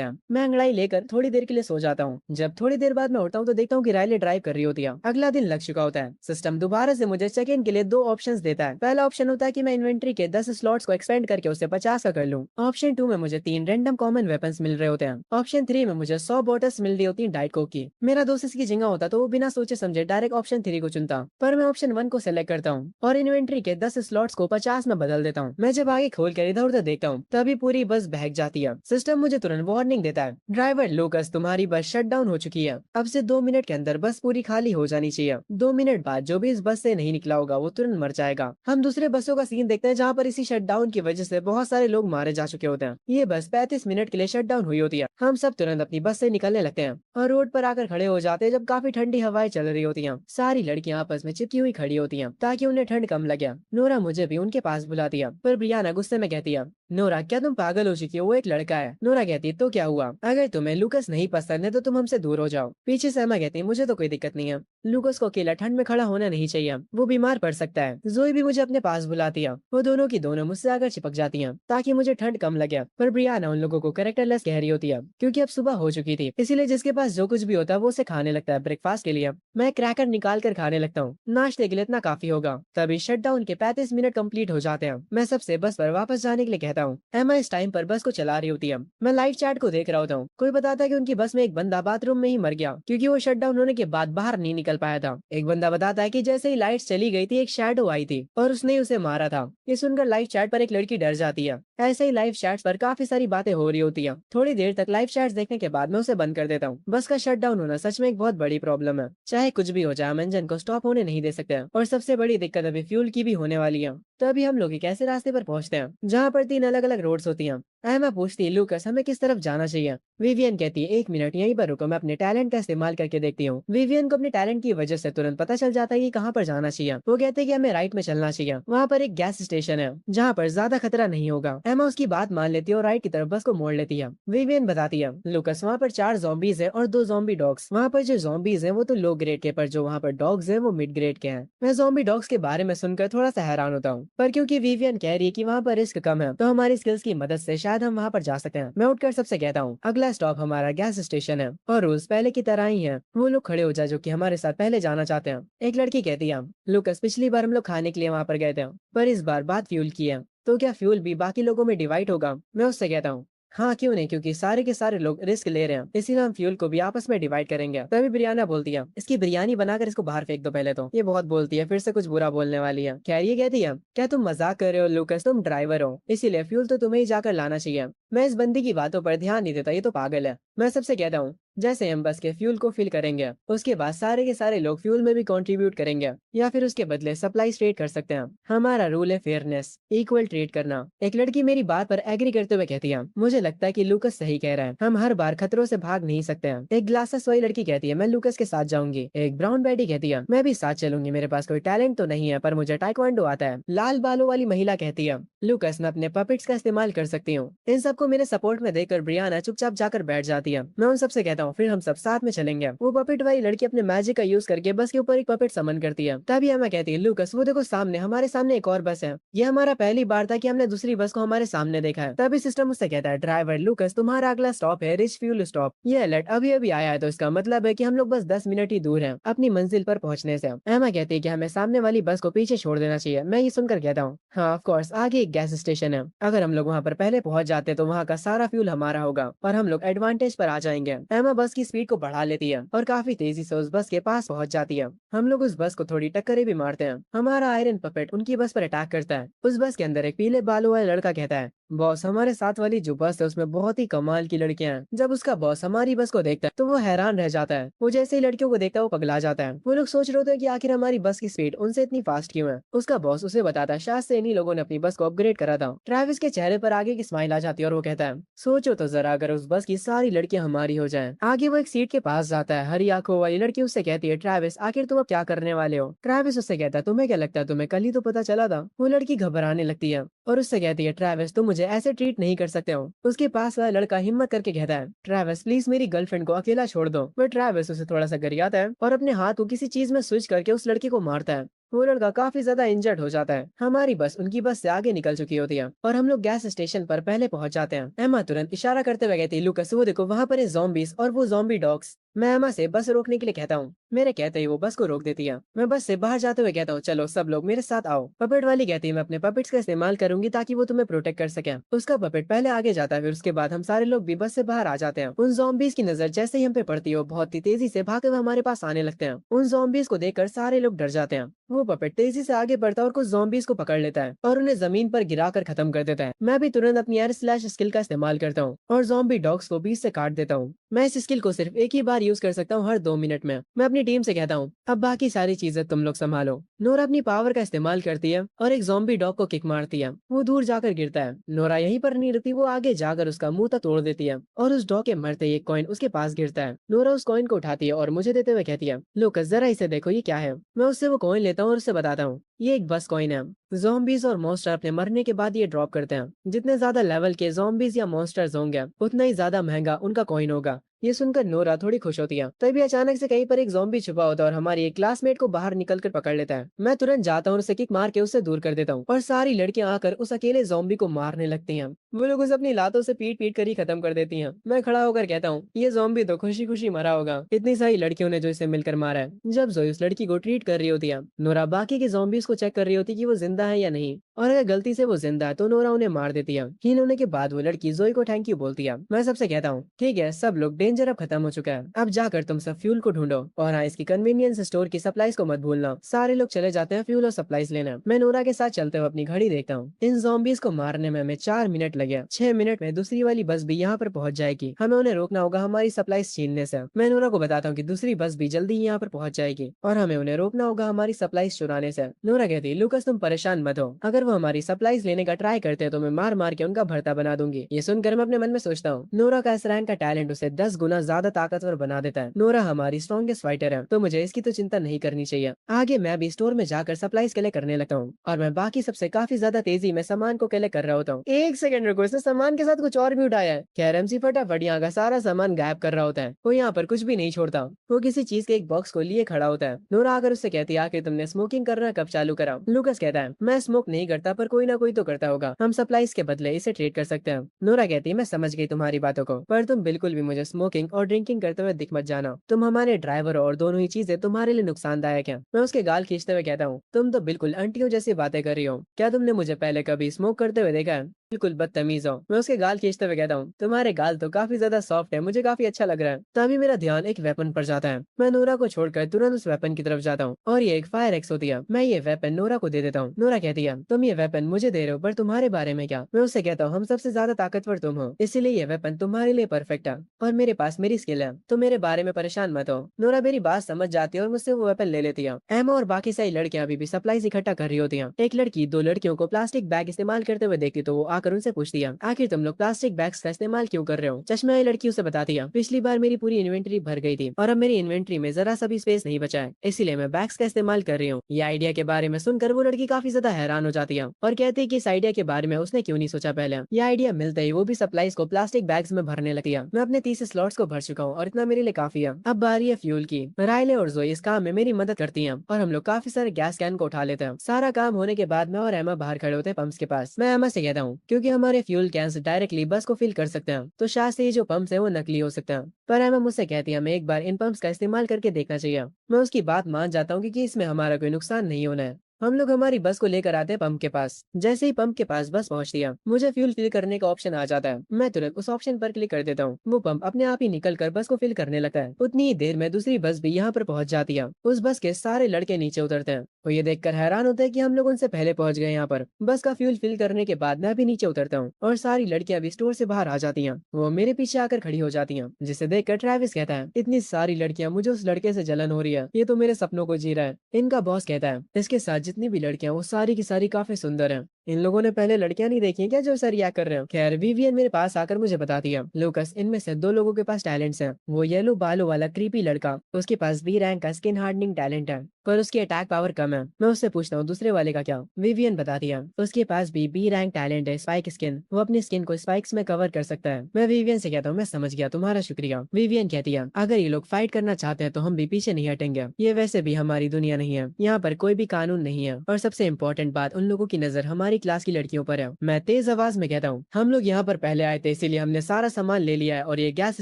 हैं। मैं अंगड़ाई लेकर थोड़ी देर के लिए सो जाता हूँ। जब थोड़ी देर बाद मैं उठता हूँ तो देखता हूँ कि राइले ड्राइव कर रही होती है। अगला दिन लग चुका होता है। सिस्टम दोबारा से मुझे सेकंड के लिए 2 ऑप्शंस देता है। पहला ऑप्शन होता है कि मैं इन्वेंट्री के 10 स्लॉट्स को एक्सपेंड करके उसे 50 का कर लूं। ऑप्शन 2 में मुझे 3 रैंडम कॉमन वेपन्स मिल रहे होते हैं। ऑप्शन 3 में मुझे 100 बॉटल्स मिल रही होती हैं डाइट कोक की। मेरा दोस्त इसकी जगह होता तो वो बिना सोचे समझे डायरेक्ट ऑप्शन 3 को चुनता, पर मैं ऑप्शन 1 को सिलेक्ट करता हूँ और इन्वेंट्री के 10 स्लॉट्स को 50 में बदल देता हूँ। मैं जब आगे खोल कर इधर उधर देखता हूँ तभी पूरी बस बहक जाती है। सिस्टम मुझे तुरंत वार्निंग देता है, ड्राइवर लूकस, तुम्हारी बस शट डाउन हो चुकी है। अब से 2 मिनट के अंदर बस पूरी खाली हो जानी चाहिए। 2 मिनट बाद जो भी इस बस से नहीं निकला होगा वो तुरंत मर जाएगा। हम दूसरे बसों का सीन देखते हैं जहाँ पर इसी शट डाउन की वजह से बहुत सारे लोग मारे जा चुके होते हैं। ये बस 35 मिनट के लिए शट डाउन हुई होती है। हम सब तुरंत अपनी बस से निकलने लगते हैं और रोड पर आकर खड़े हो जाते हैं जब काफी ठंडी हवाएं चल रही होती हैं। सारी लड़कियां आपस में चिपकी हुई खड़ी होती हैं ताकि उन्हें ठंड कम लगे। नोरा मुझे भी उनके पास बुलाती है, पर ब्रियाना गुस्से में कहती है, नोरा क्या तुम पागल हो चुकी हो, वो एक लड़का है। नोरा कहती है तो क्या हुआ, अगर तुम्हें लूकस नहीं पसंद है तो तुम हमसे दूर हो जाओ। पीछे से एमा कहती है मुझे तो कोई दिक्कत नहीं है, लूकस को अकेला ठंड में खड़ा होना नहीं चाहिए, वो बीमार पड़ सकता है। जोई भी मुझे अपने पास बुलाती है। वो दोनों की दोनों मुझसे आकर चिपक जाती हैं ताकि मुझे ठंड कम लगे। पर ब्रियाना उन लोगों को कैरेक्टरलेस कह रही होती है क्योंकि अब सुबह हो चुकी थी, इसीलिए जिसके पास जो कुछ भी होता है वो उसे खाने लगता है ब्रेकफास्ट के लिए। मैं क्रैकर निकाल कर खाने लगता हूँ, नाश्ते के लिए इतना काफी होगा। तभी शटडाउन के 35 मिनट कंप्लीट हो जाते हैं। मैं सबसे बस पर वापस जाने के लिए कहता हूँ। एमा इस टाइम पर बस को चला रही होती है। मैं लाइव चैट को देख रहा होता हूँ। कोई बताता है कि उनकी बस में एक बंदा बाथरूम में ही मर गया क्योंकि वो शटडाउन होने के बाद बाहर नहीं निकल पाया था। एक बंदा बताता है कि जैसे ही लाइट्स चली गई थी एक शैडो आई थी और उसने ही उसे मारा था। ये सुनकर लाइव चैट पर एक लड़की डर जाती है। ऐसे ही लाइव चैट्स पर काफी सारी बातें हो रही होती है। थोड़ी देर तक लाइव चैट्स देखने के बाद मैं उसे बंद कर देता हूँ। बस का शटडाउन होना सच में एक बहुत बड़ी प्रॉब्लम है। चाहे कुछ भी हो जाए हम इंजन को स्टॉप होने नहीं दे सकते, और सबसे बड़ी दिक्कत अभी फ्यूल की भी होने वाली है। तो अभी हम लोग एक ऐसे रास्ते पर पहुंचते हैं जहाँ पर 3 अलग अलग रोड्स होती हैं। एमा पूछती है लूकस हमें किस तरफ जाना चाहिए। विवियन कहती है 1 मिनट यहीं पर रुको, मैं अपने टैलेंट का इस्तेमाल करके देखती हूँ। विवियन को अपने टैलेंट की वजह से तुरंत पता चल जाता है कि कहाँ पर जाना चाहिए। वो कहते हैं कि हमें राइट में चलना चाहिए, वहाँ पर एक गैस स्टेशन है जहाँ पर ज्यादा खतरा नहीं होगा। एमा उसकी बात मान लेती है और राइट की तरफ बस को मोड़ लेती है। विवियन बताती है लूकस वहाँ पर 4 zombies है और 2 zombie डॉग्स। वहाँ पर जो zombies है वो तो लो ग्रेड के, पर जो वहाँ पर डॉग्स है वो मिड ग्रेड के हैं। मैं zombie डॉग्स के बारे में सुनकर थोड़ा सा हैरान होता हूँ, पर क्योंकि विवियन कह रही है कि वहाँ पर रिस्क कम है तो हमारी स्किल्स की मदद से शायद हम वहाँ पर जा सकते हैं। मैं उठकर सबसे कहता हूँ अगला स्टॉप हमारा गैस स्टेशन है और रूल्स पहले की तरह ही है। वो लोग खड़े हो जाए जो कि हमारे साथ पहले जाना चाहते हैं। एक लड़की कहती है लूकस पिछली बार हम लोग खाने के लिए वहाँ पर गए थे, पर इस बार बात फ्यूल की है, तो क्या फ्यूल भी बाकी लोगों में डिवाइड होगा। मैं उससे कहता हूँ हाँ क्यों नहीं, क्योंकि सारे के सारे लोग रिस्क ले रहे हैं, इसीलिए हम फ्यूल को भी आपस में डिवाइड करेंगे। तभी ब्रियाना बोलती है इसकी बिरयानी बनाकर इसको बाहर फेंक दो पहले तो। ये बहुत बोलती है, फिर से कुछ बुरा बोलने वाली है। खैर ये कहती है क्या तुम मजाक कर रहे हो लूकस, तुम ड्राइवर हो इसीलिए फ्यूल तो तुम्हें ही जाकर लाना चाहिए। मैं इस बंदी की बातों पर ध्यान नहीं देता, ये तो पागल है। मैं सबसे कहता हूँ जैसे हम बस के फ्यूल को फिल करेंगे उसके बाद सारे के सारे लोग फ्यूल में भी कंट्रीब्यूट करेंगे या फिर उसके बदले सप्लाई ट्रेड कर सकते हैं। हमारा रूल है फेयरनेस, इक्वल ट्रेड करना। एक लड़की मेरी बात पर एग्री करते हुए कहती है मुझे लगता है कि लूकस सही कह रहा है, हम हर बार खतरों से भाग नहीं सकते हैं। एक ग्लासेस वाली लड़की कहती है मैं लूकस के साथ जाऊंगी। एक ब्राउन बैडी कहती है मैं भी साथ चलूंगी, मेरे पास कोई टैलेंट तो नहीं है पर मुझे टाइक्वांडो आता है। लाल बालों वाली महिला कहती है लूकस मैं अपने पपेट्स का इस्तेमाल कर सकती हूँ। इन सबको मेरे सपोर्ट में देखकर ब्रियाना चुपचाप जाकर बैठ जाती है। मैं उन सबसे कहता हूँ फिर हम सब साथ में चलेंगे। वो पपेट वाली लड़की अपने मैजिक का यूज करके बस के ऊपर एक पपेट समन करती है। तभी एमा कहती है लूकस वो देखो सामने, हमारे सामने एक और बस है। ये हमारा पहली बार था कि हमने दूसरी बस को हमारे सामने देखा है। तभी सिस्टम उससे कहता है ड्राइवर लूकस तुम्हारा अगला स्टॉप है रिच फ्यूल स्टॉप। ये अलर्ट अभी अभी आया है तो इसका मतलब है कि हम लोग बस 10 मिनट ही दूर हैं अपनी मंजिल पर पहुंचने से। एमा कहती है कि हमें सामने वाली बस को पीछे छोड़ देना चाहिए। मैं ये सुनकर कहता हूँ हाँ ऑफ कोर्स आगे एक गैस स्टेशन है, अगर हम लोग वहाँ पर पहले पहुंच जाते तो वहाँ का सारा फ्यूल हमारा होगा और हम लोग एडवांटेज पर आ जाएंगे। एमा बस की स्पीड को बढ़ा लेती है और काफी तेजी से उस बस के पास पहुंच जाती है। हम लोग उस बस को थोड़ी टक्करें भी मारते हैं। हमारा आयरन पपेट उनकी बस पर अटैक करता है। उस बस के अंदर एक पीले बालों वाला लड़का कहता है बॉस हमारे साथ वाली जो बस है उसमें बहुत ही कमाल की लड़कियां हैं। जब उसका बॉस हमारी बस को देखता है तो वो हैरान रह जाता है। वो जैसे ही लड़कियों को देखता है वो पगला जाता है। वो लोग सोच रहे होते हैं कि आखिर हमारी बस की स्पीड उनसे इतनी फास्ट क्यों है। उसका बॉस उसे बताता है शायद से इन्हीं लोगों ने अपनी बस को अपग्रेड करा था। ट्रेविस के चेहरे पर आगे की स्माइल आ जाती है और वो कहता है सोचो तो जरा अगर उस बस की सारी लड़कियां हमारी हो जाएं। आगे वो एक सीट के पास जाता है। हरी आंखों वाली लड़की उससे कहती है ट्रेविस आखिर तुम अब क्या करने वाले हो। ट्रेविस उससे कहता है तुम्हें क्या लगता है, तुम्हें कल ही तो पता चला था। वो लड़की घबराने लगती है और उससे कहती है ट्रेविस तुम मुझे ऐसे ट्रीट नहीं कर सकते हो। उसके पास वाला लड़का हिम्मत करके कहता है ट्रेविस प्लीज मेरी गर्लफ्रेंड को अकेला छोड़ दो। वह ट्रेविस उसे थोड़ा सा गरियाता है और अपने हाथ को किसी चीज में स्विच करके उस लड़की को मारता है। वो लड़का काफी ज्यादा इंजर्ड हो जाता है। हमारी बस उनकी बस से आगे निकल चुकी होती है और हम लोग गैस स्टेशन पर पहले पहुंच जाते हैं। एमा तुरंत इशारा करते हुए कहती है लूकस वो देखो वहाँ पर है zombies और वो zombie डॉग्स। मैं एमा से बस रोकने के लिए कहता हूँ। मेरे कहते ही वो बस को रोक देती है। मैं बस से बाहर जाते हुए कहता हूँ चलो सब लोग मेरे साथ आओ। पपेट वाली कहती है मैं अपने पपेट्स का इस्तेमाल करूंगी ताकि वो तुम्हें प्रोटेक्ट कर सके। उसका पपेट पहले आगे जाता है, फिर उसके बाद हम सारे लोग भी बस से बाहर आ जाते हैं। उन zombies की नजर जैसे ही हम पे पड़ती है वो बहुत ही तेजी से भागते हुए हमारे पास आने लगते हैं। उन zombies को देखकर सारे लोग डर जाते हैं। वो पपेट तेजी से आगे बढ़ता है और कुछ ज़ॉम्बीज को पकड़ लेता है और उन्हें जमीन पर गिराकर खत्म कर देता है। मैं भी तुरंत अपनी एयर स्लैश स्किल का इस्तेमाल करता हूँ और ज़ॉम्बी डॉग्स को बीच से काट देता हूँ। मैं इस स्किल को सिर्फ एक ही बार यूज कर सकता हूँ, हर 2 मिनट में। मैं अपनी टीम से कहता हूँ, अब बाकी सारी चीजें तुम लोग संभालो। नोरा अपनी पावर का इस्तेमाल करती है और एक ज़ॉम्बी डॉग को किक मारती है। वो दूर जाकर गिरता है। नोरा यहीं पर नहीं रुकती, वो आगे जाकर उसका मुंह तक तोड़ देती है और उस डॉग के मरते ही एक कॉइन उसके पास गिरता है। नोरा उस कॉइन को उठाती है और मुझे देते हुए कहती है, लुकस जरा इसे देखो, ये क्या है। मैं उससे वो कॉइन लेता हूँ और उससे बताता हूँ, ये एक बस कॉइन है। ज़ॉम्बीज और मॉन्स्टर अपने मरने के बाद ये ड्रॉप करते हैं। जितने ज्यादा लेवल के ज़ॉम्बीज या मॉन्स्टर्स होंगे उतना ही ज्यादा महंगा उनका कॉइन होगा। ये सुनकर नोरा थोड़ी खुश होती है। तभी अचानक से कहीं पर एक ज़ॉम्बी छुपा होता है और हमारी एक क्लासमेट को बाहर निकल कर पकड़ लेता है। मैं तुरंत जाता हूँ और उसे किक मार के उससे दूर कर देता हूँ और सारी लड़कियां आकर उस अकेले ज़ॉम्बी को मारने लगती हैं। वो लोग उसे अपनी लातों से पीट पीट कर ही खत्म कर देती हैं। मैं खड़ा होकर कहता हूँ, ये ज़ॉम्बी तो खुशी खुशी मरा होगा, इतनी सारी लड़कियों ने जो इसे मिलकर मारा है। जब जोई उस लड़की को ट्रीट कर रही होती है, नोरा बाकी के ज़ॉम्बीज को चेक कर रही होती है कि वो जिंदा है या नहीं, और अगर गलती से वो जिंदा है तो नोरा उन्हें मार देती है। हील होने के बाद वो लड़की जोई को थैंक यू बोलती है। मैं सबसे कहता हूँ, ठीक है सब लोग, डेंजर अब खत्म हो चुका है, अब जाकर तुम सब फ्यूल को ढूंढो, और हाँ इसकी कन्वीनियंस स्टोर की सप्लाईज को मत भूलना। सारे लोग चले जाते हैं फ्यूल और सप्लाईज लेने। मैं नोरा के साथ चलते हुए अपनी घड़ी देखता हूँ। इन ज़ॉम्बीज को मारने में हमें 4 मिनट लगे। 6 मिनट में दूसरी वाली बस भी यहाँ पर पहुंच जाएगी। हमें उन्हें रोकना होगा हमारी सप्लाईज छीनने से। मैं नोरा को बताता हूँ कि दूसरी बस भी जल्दी ही यहाँ पर पहुंच जाएगी और हमें उन्हें रोकना होगा हमारी सप्लाईज चुराने से। नोरा कहती है, लुकस तुम परेशान मत हो, अगर वो हमारी सप्लाईज लेने का ट्राई करते हैं तो मैं मार मार के उनका भरता बना दूंगी। ये सुनकर मैं अपने मन में सोचता हूँ, नोरा का इस रैंक का टैलेंट उसे 10 गुना ज्यादा ताकतवर बना देता है। नोरा हमारी स्ट्रॉन्गेस्ट फाइटर है, तो मुझे इसकी तो चिंता नहीं करनी चाहिए। आगे मैं भी स्टोर में जाकर सप्लाईज कलेक्ट करने लगता हूँ और मैं बाकी सबसे काफी ज्यादा तेजी में सामान को कलेक्ट कर रहा होता हूँ। एक सेकंड रुको, इसने सामान के साथ कुछ और भी उठाया है। खैर एमसी फटाफट यहाँ का सारा सामान गायब कर रहा होता है। वो यहाँ पर कुछ भी नहीं छोड़ता। वो किसी चीज के एक बॉक्स को लिए खड़ा होता है। नोरा आकर उससे कहती है, आखिर तुमने स्मोकिंग करना कब चालू करा। लुकस कहता है, मैं स्मोक नहीं करता पर कोई ना कोई तो करता होगा, हम सप्लाईज के बदले इसे ट्रेड कर सकते हैं। नोरा कहती है, मैं समझ गई तुम्हारी बातों को, पर तुम बिल्कुल भी मुझे स्मोकिंग और ड्रिंकिंग करते हुए दिख मत जाना। तुम हमारे ड्राइवर और दोनों ही चीजें तुम्हारे लिए नुकसानदायक हैं। मैं उसके गाल खींचते हुए कहता हूँ, तुम तो बिल्कुल आंटियों जैसी बातें कर रही हो। क्या तुमने मुझे पहले कभी स्मोक करते हुए देखा है। बिल्कुल बदतमीज हो। मैं उसके गाल खींचते हुए कहता हूँ, तुम्हारे गाल तो काफी ज्यादा सॉफ्ट है, मुझे काफी अच्छा लग रहा है। तभी मेरा ध्यान एक वेपन पर जाता है। मैं नोरा को छोड़कर तुरंत उस वेपन की तरफ जाता हूँ और ये एक फायर एक्स होती है। मैं ये वेपन नोरा को दे देता हूँ। नोरा कहती है, तुम ये वेपन मुझे दे रहे हो पर तुम्हारे बारे में क्या। मैं उससे कहता हूँ, हम सबसे ज्यादा ताकतवर तुम हो, इसीलिए ये वेपन तुम्हारे लिए परफेक्ट है और मेरे पास मेरी स्किल है, तो मेरे बारे में परेशान मत हो। नोरा मेरी बात समझ जाती है और मुझसे वो वेपन ले लेती है। एमा और बाकी सारी लड़कियां अभी भी सप्लाईज इकट्ठा कर रही होती हैं। एक लड़की 2 लड़कियों को प्लास्टिक बैग इस्तेमाल करते हुए देखती तो वो आकर उनसे पूछती है, आखिर तुम लोग प्लास्टिक बैग्स का इस्तेमाल क्यों कर रहे हो। चश्मे वाली लड़की उसे बताती है, पिछली बार मेरी पूरी इन्वेंटरी भर गई थी और अब मेरी इन्वेंटरी में जरा सा भी स्पेस नहीं बचा है, इसीलिए मैं बैग्स का इस्तेमाल कर रही हूँ। ये आइडिया के बारे में सुनकर वो लड़की काफी ज्यादा हैरान हो जाती है और कहती है कि इस आइडिया के बारे में उसने क्यों नहीं सोचा पहले। ये आइडिया मिलते ही वो भी सप्लाईज को प्लास्टिक बैग्स में भरने लगती है। मैं अपने 30 स्लॉट्स को भर चुका हूँ और इतना मेरे लिए काफी है। अब बारी है फ्यूल की। राइले और जोई इस काम में मेरी मदद करती हैं और हम लोग काफी सारे गैस कैन को उठा लेते हैं। सारा काम होने के बाद मैं और एमा बाहर खड़े होते हैं पंप्स के पास। मैं एमा से कहता हूँ, क्योंकि हमारे फ्यूल कैंस डायरेक्टली बस को फिल कर सकते हैं तो शायद से ये जो पंप्स हैं वो नकली हो सकते हैं। पर एमा मुझसे कहती है, हमें एक बार इन पंप्स का इस्तेमाल करके देखना चाहिए। मैं उसकी बात मान जाता हूँ क्योंकि इसमें हमारा कोई नुकसान नहीं होना है। हम लोग हमारी बस को लेकर आते हैं पंप के पास। जैसे ही पंप के पास बस पहुंचती है मुझे फ्यूल फिल करने का ऑप्शन आ जाता है। मैं तुरंत उस ऑप्शन पर क्लिक कर देता हूँ। वो पंप अपने आप ही निकल कर बस को फिल करने लगता है। उतनी ही देर में दूसरी बस भी यहाँ पर पहुंच जाती है। उस बस के सारे लड़के नीचे उतरते हैं। वो ये देखकर हैरान होते हैं कि हम लोग उनसे पहले पहुंच गए यहाँ पर। बस का फ्यूल फिल करने के बाद मैं भी नीचे उतरता हूँ और सारी लड़कियां भी स्टोर से बाहर आ जाती हैं। वो मेरे पीछे आकर खड़ी हो जाती हैं, जिसे देखकर ट्रेविस कहता है, इतनी सारी लड़कियां, मुझे उस लड़के से जलन हो रही है, ये तो मेरे सपनों को जी रहा है। इनका बॉस कहता है, इसके साथ जितनी भी लड़कियां वो सारी की सारी काफी सुंदर हैं। इन लोगों ने पहले लड़कियां नहीं देखी हैं क्या जो ऐसा रिएक्ट कर रहे हो। खैर विवियन मेरे पास आकर मुझे बताती है, लूकस इनमें से 2 लोगों के पास टैलेंट्स हैं। वो येलो बालों वाला क्रीपी लड़का, उसके पास बी रैंक का स्किन हार्डनिंग टैलेंट है पर उसकी अटैक पावर कम है। मैं उससे पूछता हूँ दूसरे वाले का क्या। विवियन बताती है, उसके पास भी बी रैंक टैलेंट है स्पाइक स्किन, वो अपनी स्किन को स्पाइक्स में कवर कर सकता है। मैं विवियन से कहता हूँ, मैं समझ गया, तुम्हारा शुक्रिया। विवियन कहती है, अगर ये लोग फाइट करना चाहते हैं तो हम भी पीछे नहीं हटेंगे। ये वैसे भी हमारी दुनिया नहीं है, यहाँ पर कोई भी कानून नहीं है और सबसे इम्पोर्टेंट बात, उन लोगों की नजर हमारी हमारी क्लास की लड़कियों पर है। मैं तेज आवाज में कहता हूँ, हम लोग यहाँ पर पहले आए थे इसीलिए हमने सारा सामान ले लिया है और ये गैस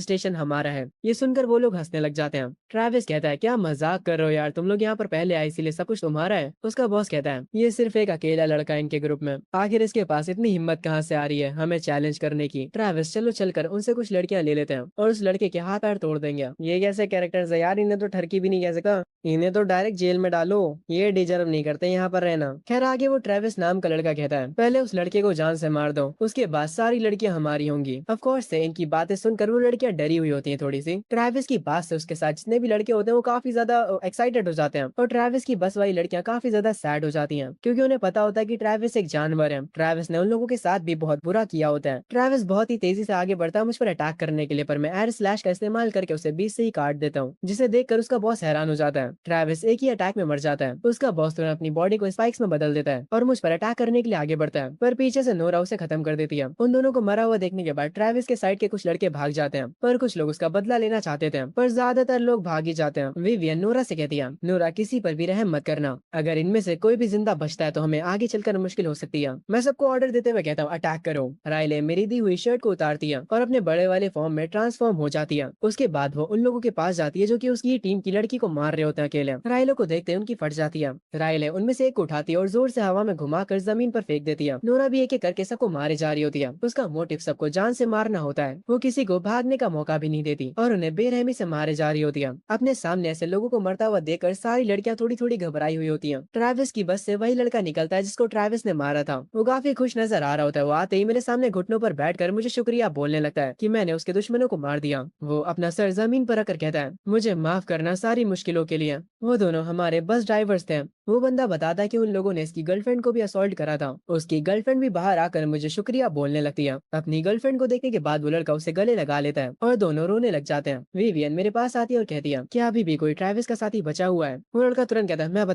स्टेशन हमारा है। ये सुनकर वो लोग हंसने लग जाते हैं। ट्रैविस कहता है, क्या मजाक कर रहे हो यार, तुम लोग यहाँ पर पहले आए इसीलिए सब कुछ तुम्हारा है। उसका बॉस कहता है, ये सिर्फ एक अकेला लड़का है इनके ग्रुप में, आखिर इसके पास इतनी हिम्मत कहाँ से आ रही है हमें चैलेंज करने की। ट्रैविस, चलो चलकर उनसे कुछ लड़कियां ले लेते हैं और उस लड़के के हाथ पैर तोड़ देंगे। ये कैसे कैरेक्टर्स है यार, इन्हें तो ठरकी भी नहीं कह सका, इन्हें तो डायरेक्ट जेल में डालो, ये डिजर्व नहीं करते यहाँ पर रहना। खैर आगे वो ट्रेविस नाम का लड़का कहता है, पहले उस लड़के को जान से मार दो, उसके बाद सारी लड़कियां हमारी होंगी। ऑफ कोर्स से इनकी बातें सुनकर वो लड़कियां डरी हुई होती हैं थोड़ी सी। ट्रेविस की बात से उसके साथ जितने भी लड़के होते हैं वो काफी ज्यादा एक्साइटेड हो जाते हैं और ट्रेविस की बस वाली लड़कियां काफी ज्यादा सैड हो जाती हैं क्योंकि उन्हें पता होता है कि ट्रेविस एक जानवर है। ट्रेविस ने उन लोगों के साथ भी बहुत बुरा किया होता है। ट्रेविस बहुत ही तेजी से आगे बढ़ता है मुझ पर अटैक करने के लिए, पर मैं एयर स्लैश का इस्तेमाल करके उसे बीच से ही काट देता हूँ, जिसे देखकर उसका बॉस हैरान हो जाता है। ट्रेविस एक ही अटैक में मर जाता है। उसका बॉस तुरंत अपनी बॉडी को स्पाइक्स में बदल देता है और मुझ पर अटैक करने के लिए आगे बढ़ता है, पर पीछे से नोरा उसे खत्म कर देती है। उन दोनों को मरा हुआ देखने के बाद ट्रेविस के साइड के कुछ लड़के भाग जाते हैं, पर कुछ लोग उसका बदला लेना चाहते थे, पर ज्यादातर लोग भाग ही जाते हैं। विवियन नोरा से कहती है, नोरा किसी पर भी रहम मत करना, अगर इनमें से कोई भी जिंदा बचता है तो हमें आगे चलकर मुश्किल हो सकती है। मैं सबको ऑर्डर देते हुए कहता हूँ, अटैक करो। राइले मेरी दी हुई शर्ट को उतारती है और अपने बड़े वाले फॉर्म में ट्रांसफॉर्म हो जाती है। उसके बाद वो उन लोगों के पास जाती है जो कि उसकी टीम की लड़की को मार रहे होते हैं अकेले। राइलो को देखते उनकी फट जाती है। राइले उनमें से एक को उठाती है और जोर से हवा में घुमाकर जमीन पर फेंक देती है। नोरा भी एक एक करके सबको मारे जा रही होती है। उसका मोटिव सबको जान से मारना होता है, वो किसी को भागने का मौका भी नहीं देती और उन्हें बेरहमी से मारे जा रही होती है। अपने सामने ऐसे लोगों को मरता हुआ देखकर सारी लड़कियां थोड़ी थोड़ी घबराई हुई होती हैं। ट्रैविस की बस से वही लड़का निकलता है जिसको ट्रैविस ने मारा था। वो काफी खुश नजर आ रहा होता है। वो आते ही मेरे सामने घुटनों पर बैठकर मुझे शुक्रिया बोलने लगता है कि मैंने उसके दुश्मनों को मार दिया। वो अपना सर जमीन पर रखकर कहता है, मुझे माफ करना सारी मुश्किलों के लिए। वो दोनों हमारे बस ड्राइवर्स थे। वो बंदा बताता है कि उन लोगों ने इसकी गर्लफ्रेंड को भी असॉल्ट करा था। उसकी गर्लफ्रेंड भी बाहर आकर मुझे शुक्रिया बोलने लगती है। अपनी गर्लफ्रेंड को देखने के बाद वो लड़का उसे गले लगा लेता है और दोनों रोने लग जाते हैं। विवियन मेरे पास आती है और कहती है, क्या अभी भी कोई ट्रैविस का साथी बचा हुआ है? वो लड़का तुरंत कहता है, मैं